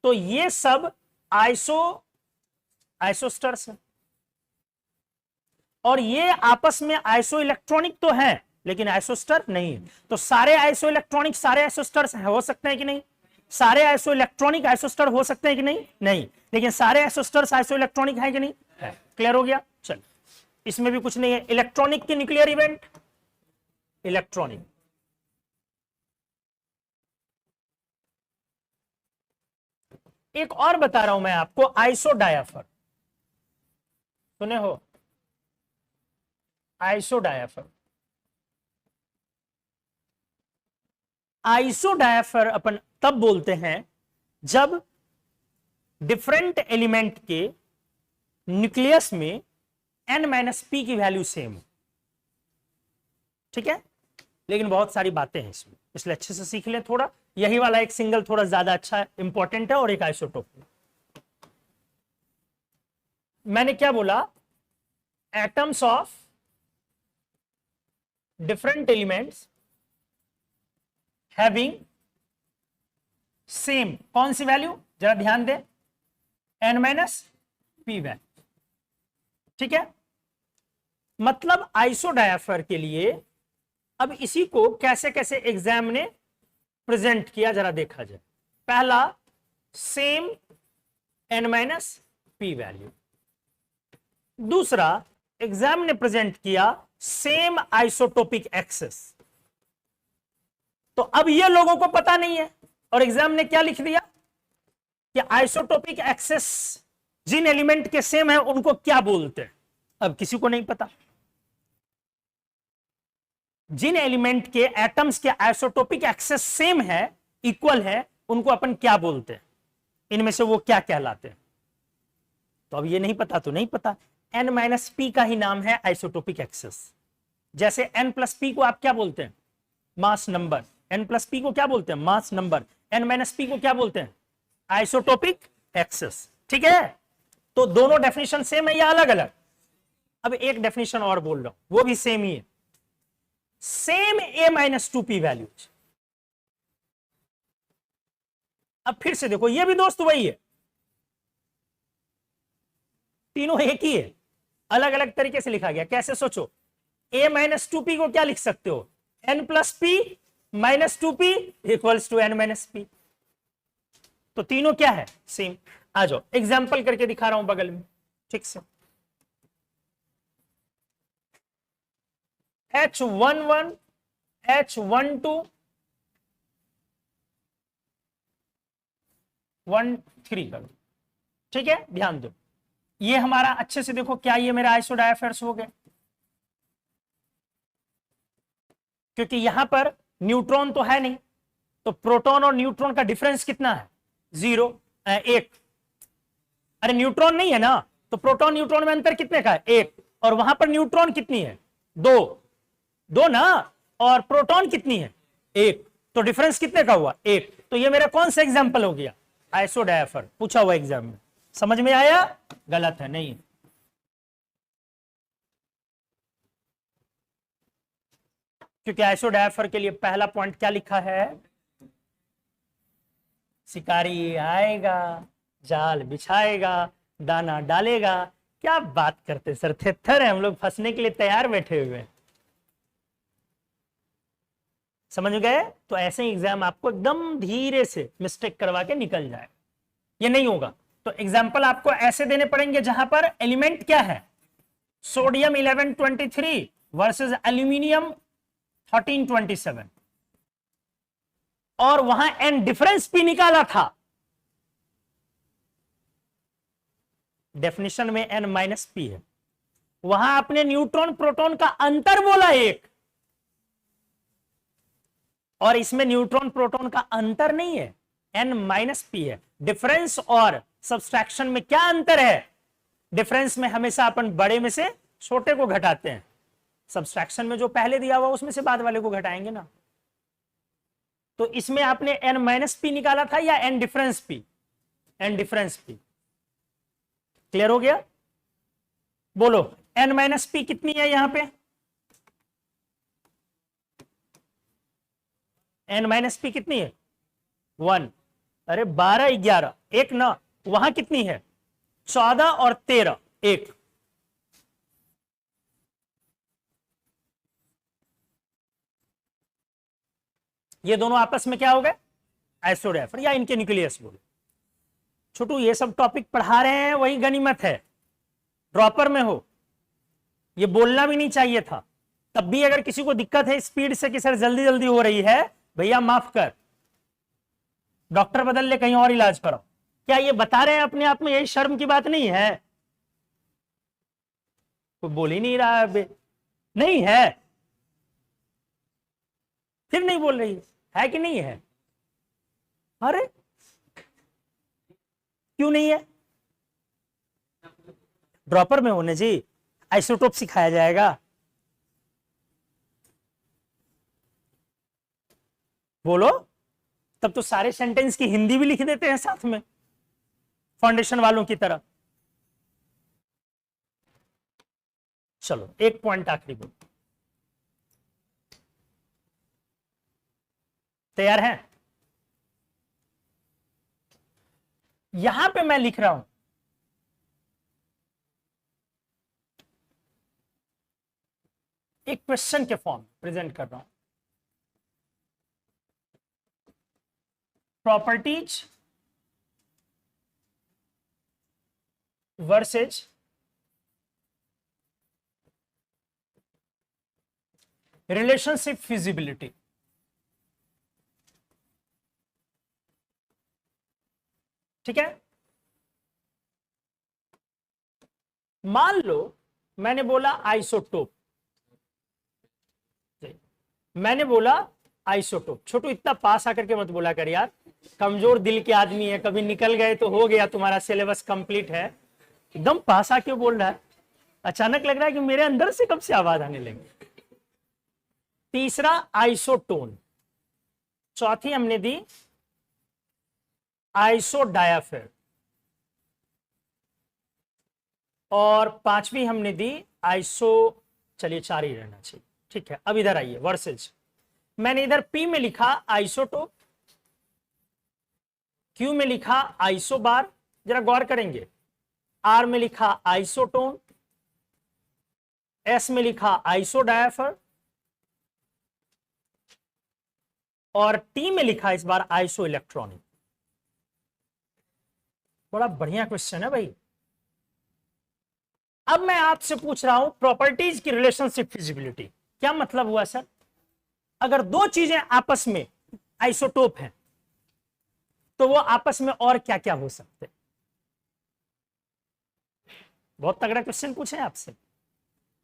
तो ये सब आइसोस्टर्स है, और ये आपस में आइसो इलेक्ट्रॉनिक तो है लेकिन आइसोस्टर नहीं है। तो सारे आइसो इलेक्ट्रॉनिक सारे आइसोस्टर्स हो सकते हैं कि नहीं? सारे आइसो इलेक्ट्रॉनिक आइसोस्टर हो सकते हैं कि नहीं? नहीं। लेकिन सारे आइसोस्टर्स आइसो इलेक्ट्रॉनिक है कि नहीं? है। क्लियर हो गया? चल, इसमें भी कुछ नहीं है। इलेक्ट्रॉनिक के न्यूक्लियर इवेंट, इलेक्ट्रॉनिक। एक और बता रहा हूं मैं आपको, आइसो डायाफर सुने हो? आइसो डायाफर, आइसो डायाफर अपन तब बोलते हैं जब डिफरेंट एलिमेंट के न्यूक्लियस में n-p की वैल्यू सेम हो। ठीक है, लेकिन बहुत सारी बातें हैं इसमें, इसलिए अच्छे से सीख लें थोड़ा। यही वाला एक सिंगल थोड़ा ज्यादा अच्छा इंपॉर्टेंट है, और एक आइसोटोप। मैंने क्या बोला? Atoms of different elements having same, कौन सी वैल्यू, जरा ध्यान दें, n माइनस पी वैल्यू। ठीक है, मतलब आइसोडायफर के लिए अब इसी को कैसे कैसे एग्जाम ने प्रेजेंट किया जरा देखा जाए। पहला, same n minus P value. दूसरा, एग्जाम ने प्रेजेंट किया सेम आइसोटोपिक एक्सेस। तो अब ये लोगों को पता नहीं है और एग्जाम ने क्या लिख दिया कि आइसोटोपिक एक्सेस जिन एलिमेंट के सेम है उनको क्या बोलते हैं। अब किसी को नहीं पता जिन एलिमेंट के एटम्स के आइसोटोपिक एक्सेस सेम है, इक्वल है, उनको अपन क्या बोलते हैं, इनमें से वो क्या कहलाते हैं। तो अब ये नहीं पता तो नहीं पता। n माइनस पी का ही नाम है आइसोटोपिक एक्सेस। जैसे n प्लस पी को आप क्या बोलते हैं, mass number. n plus P को क्या बोलते हैं, mass number. n minus P को क्या बोलते हैं, आइसोटोपिक एक्सेस। ठीक है, तो दोनों डेफिनेशन सेम है या अलग अलग। अब एक डेफिनेशन और बोल रहा हूं, वो भी सेम ही है, same a minus two P values. अब फिर से देखो, ये भी दोस्त वही है, तीनों एक ही है, अलग अलग तरीके से लिखा गया। कैसे, सोचो, a माइनस टू पी को क्या लिख सकते हो, n plus P minus two P equals to n minus P. तो तीनों क्या है, सेम। आ जाओ, एग्जाम्पल करके दिखा रहा हूं बगल में, ठीक से। H11 H12 13 कर दो। ठीक है, ध्यान दो, ये हमारा अच्छे से देखो, क्या ये मेरे आइसोडायफर्स हो गए, क्योंकि यहां पर न्यूट्रॉन तो है नहीं, तो प्रोटॉन और न्यूट्रॉन का डिफरेंस कितना है, 0 1। अरे न्यूट्रॉन नहीं है ना, तो प्रोटॉन न्यूट्रॉन में अंतर कितने का है, 1। और वहां पर न्यूट्रॉन कितनी है, 2 ना, और प्रोटॉन कितनी है, 1। तो डिफरेंस कितने का हुआ, 1। तो ये मेरा कौन सा एग्जाम्पल हो गया, आइसोडायफर। पूछा हुआ एग्जाम में, समझ में आया, गलत है, नहीं। क्योंकि आइसोडायफर के लिए पहला पॉइंट क्या लिखा है, शिकारी आएगा, जाल बिछाएगा, दाना डालेगा। क्या बात करते सर, थेथर है हम लोग, फंसने के लिए तैयार बैठे हुए हैं। समझ गए। तो ऐसे ही एग्जाम आपको एकदम धीरे से मिस्टेक करवा के निकल जाए, ये नहीं होगा। तो एग्जाम्पल आपको ऐसे देने पड़ेंगे जहां पर एलिमेंट क्या है, सोडियम 1123 वर्सेस एल्यूमिनियम 1327, और वहां एन डिफरेंस भी निकाला था। डेफिनेशन में एन माइनस पी है, वहां आपने न्यूट्रॉन प्रोटॉन का अंतर बोला 1, और इसमें न्यूट्रॉन प्रोटॉन का अंतर नहीं है, एन माइनस पी है। डिफरेंस और सब्सट्रैक्शन में क्या अंतर है, डिफरेंस में हमेशा अपन बड़े में से छोटे को घटाते हैं, सब्सट्रैक्शन में जो पहले दिया हुआ उसमें से बाद वाले को घटाएंगे ना। तो इसमें आपने एन माइनस पी निकाला था या N difference P, N difference P. Clear हो गया, बोलो एन माइनस पी कितनी है यहां पे, एन माइनस पी कितनी है, 1। अरे 12 11 1 ना, वहां कितनी है, 14 और 13 1। ये दोनों आपस में क्या हो गए, आइसोडायफर या इनके न्यूक्लियस बोले। छोटू ये सब टॉपिक पढ़ा रहे हैं, वही गनीमत है, ड्रॉपर में हो, ये बोलना भी नहीं चाहिए था। तब भी अगर किसी को दिक्कत है स्पीड से कि सर जल्दी जल्दी हो रही है, भैया माफ कर, डॉक्टर बदल ले, कहीं और इलाज कराओ। क्या ये बता रहे हैं अपने आप में यही शर्म की बात नहीं है, कोई बोल ही नहीं रहा है, नहीं है, फिर नहीं बोल रही है कि नहीं है, अरे क्यों नहीं है, ड्रॉपर में होने जी, आइसोटोप सिखाया जाएगा। बोलो, तब तो सारे सेंटेंस की हिंदी भी लिख देते हैं साथ में, फाउंडेशन वालों की तरह। चलो एक पॉइंट आखिरी बोल, तैयार हैं? यहां पे मैं लिख रहा हूं एक क्वेश्चन के फॉर्म प्रेजेंट कर रहा हूं, प्रॉपर्टीज वर्सेज रिलेशनशिप फिजिबिलिटी। ठीक है, मान लो मैंने बोला आइसोटोप, मैंने बोला आइसोटोप। छोटू इतना पास आकर के मत बोला कर यार, कमजोर दिल के आदमी है, कभी निकल गए तो हो गया, तुम्हारा सिलेबस कंप्लीट है। एकदम पास आके बोल रहा है, अचानक लग रहा है कि मेरे अंदर से कब से आवाज आने लगी। तीसरा आइसोटोन, चौथी हमने दी आइसोडायाफेर, और पांचवी हमने दी आइसो, चलिए चार ही रहना चाहिए। ठीक है, अब इधर आइए, वर्सेज। मैंने इधर पी में लिखा आइसोटोप, क्यू में लिखा आइसोबार, जरा गौर करेंगे, आर में लिखा आइसोटोन, एस में लिखा आइसोडायाफर, और टी में लिखा इस बार आइसो इलेक्ट्रॉनिक। बड़ा बढ़िया क्वेश्चन है भाई। अब मैं आपसे पूछ रहा हूं प्रॉपर्टीज की रिलेशनशिप फिजिबिलिटी, क्या मतलब हुआ सर? अगर दो चीजें आपस में आइसोटोप हैं तो वो आपस में और क्या क्या हो सकते हैं? बहुत तगड़ा क्वेश्चन पूछे आपसे।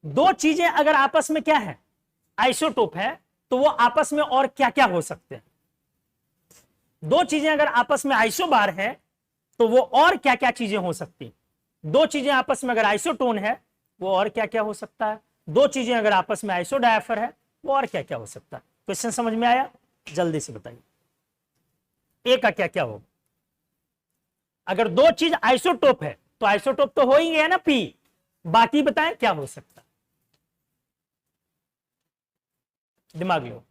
दो चीजें अगर आपस में क्या है, आइसोटोप है, तो वो आपस में और क्या क्या हो सकते हैं? दो चीजें अगर आपस में आइसोबार है तो वो और क्या क्या चीजें हो सकती हैं? दो चीजें आपस में अगर आइसोटोन है वो और क्या क्या हो सकता है? दो चीजें अगर आपस में आइसोडायाफर है वो और क्या क्या हो सकता है? क्वेश्चन समझ में आया? जल्दी से बताइए, ए का क्या क्या होगा? अगर दो चीज आइसोटोप है तो आइसोटोप तो हो ही गया ना पी, बाकी बताएं क्या हो सकता है? दिमाग लो।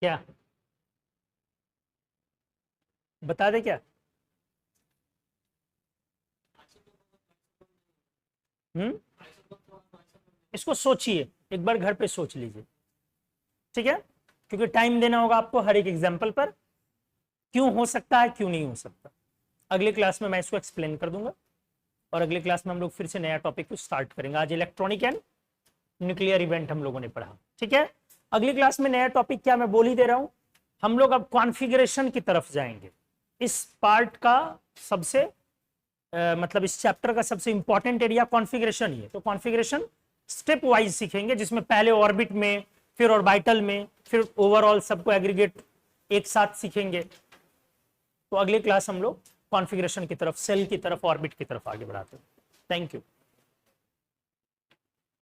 क्या बता दे क्या? इसको सोचिए, एक बार घर पे सोच लीजिए, ठीक है? क्योंकि टाइम देना होगा आपको हर एक एग्जाम्पल पर, क्यों हो सकता है क्यों नहीं हो सकता। अगली क्लास में मैं इसको एक्सप्लेन कर दूंगा, और अगली क्लास में हम लोग फिर से नया टॉपिक को स्टार्ट करेंगे। आज इलेक्ट्रॉनिक एंड न्यूक्लियर इवेंट हम लोगों ने पढ़ा, ठीक है? अगली क्लास में नया टॉपिक क्या, मैं बोल ही दे रहा हूं, हम लोग अब कॉन्फ़िगरेशन की तरफ जाएंगे। इस पार्ट का सबसे मतलब इस चैप्टर का सबसे इंपॉर्टेंट एरिया कॉन्फ़िगरेशन ही है। तो कॉन्फ़िगरेशन स्टेप वाइज सीखेंगे, जिसमें पहले ऑर्बिट में, फिर ऑर्बिटल में, फिर ओवरऑल सबको एग्रीगेट एक साथ सीखेंगे। तो अगली क्लास हम लोग कॉन्फ़िगरेशन की तरफ, सेल की तरफ, ऑर्बिट की तरफ आगे बढ़ाते हैं। Thank you.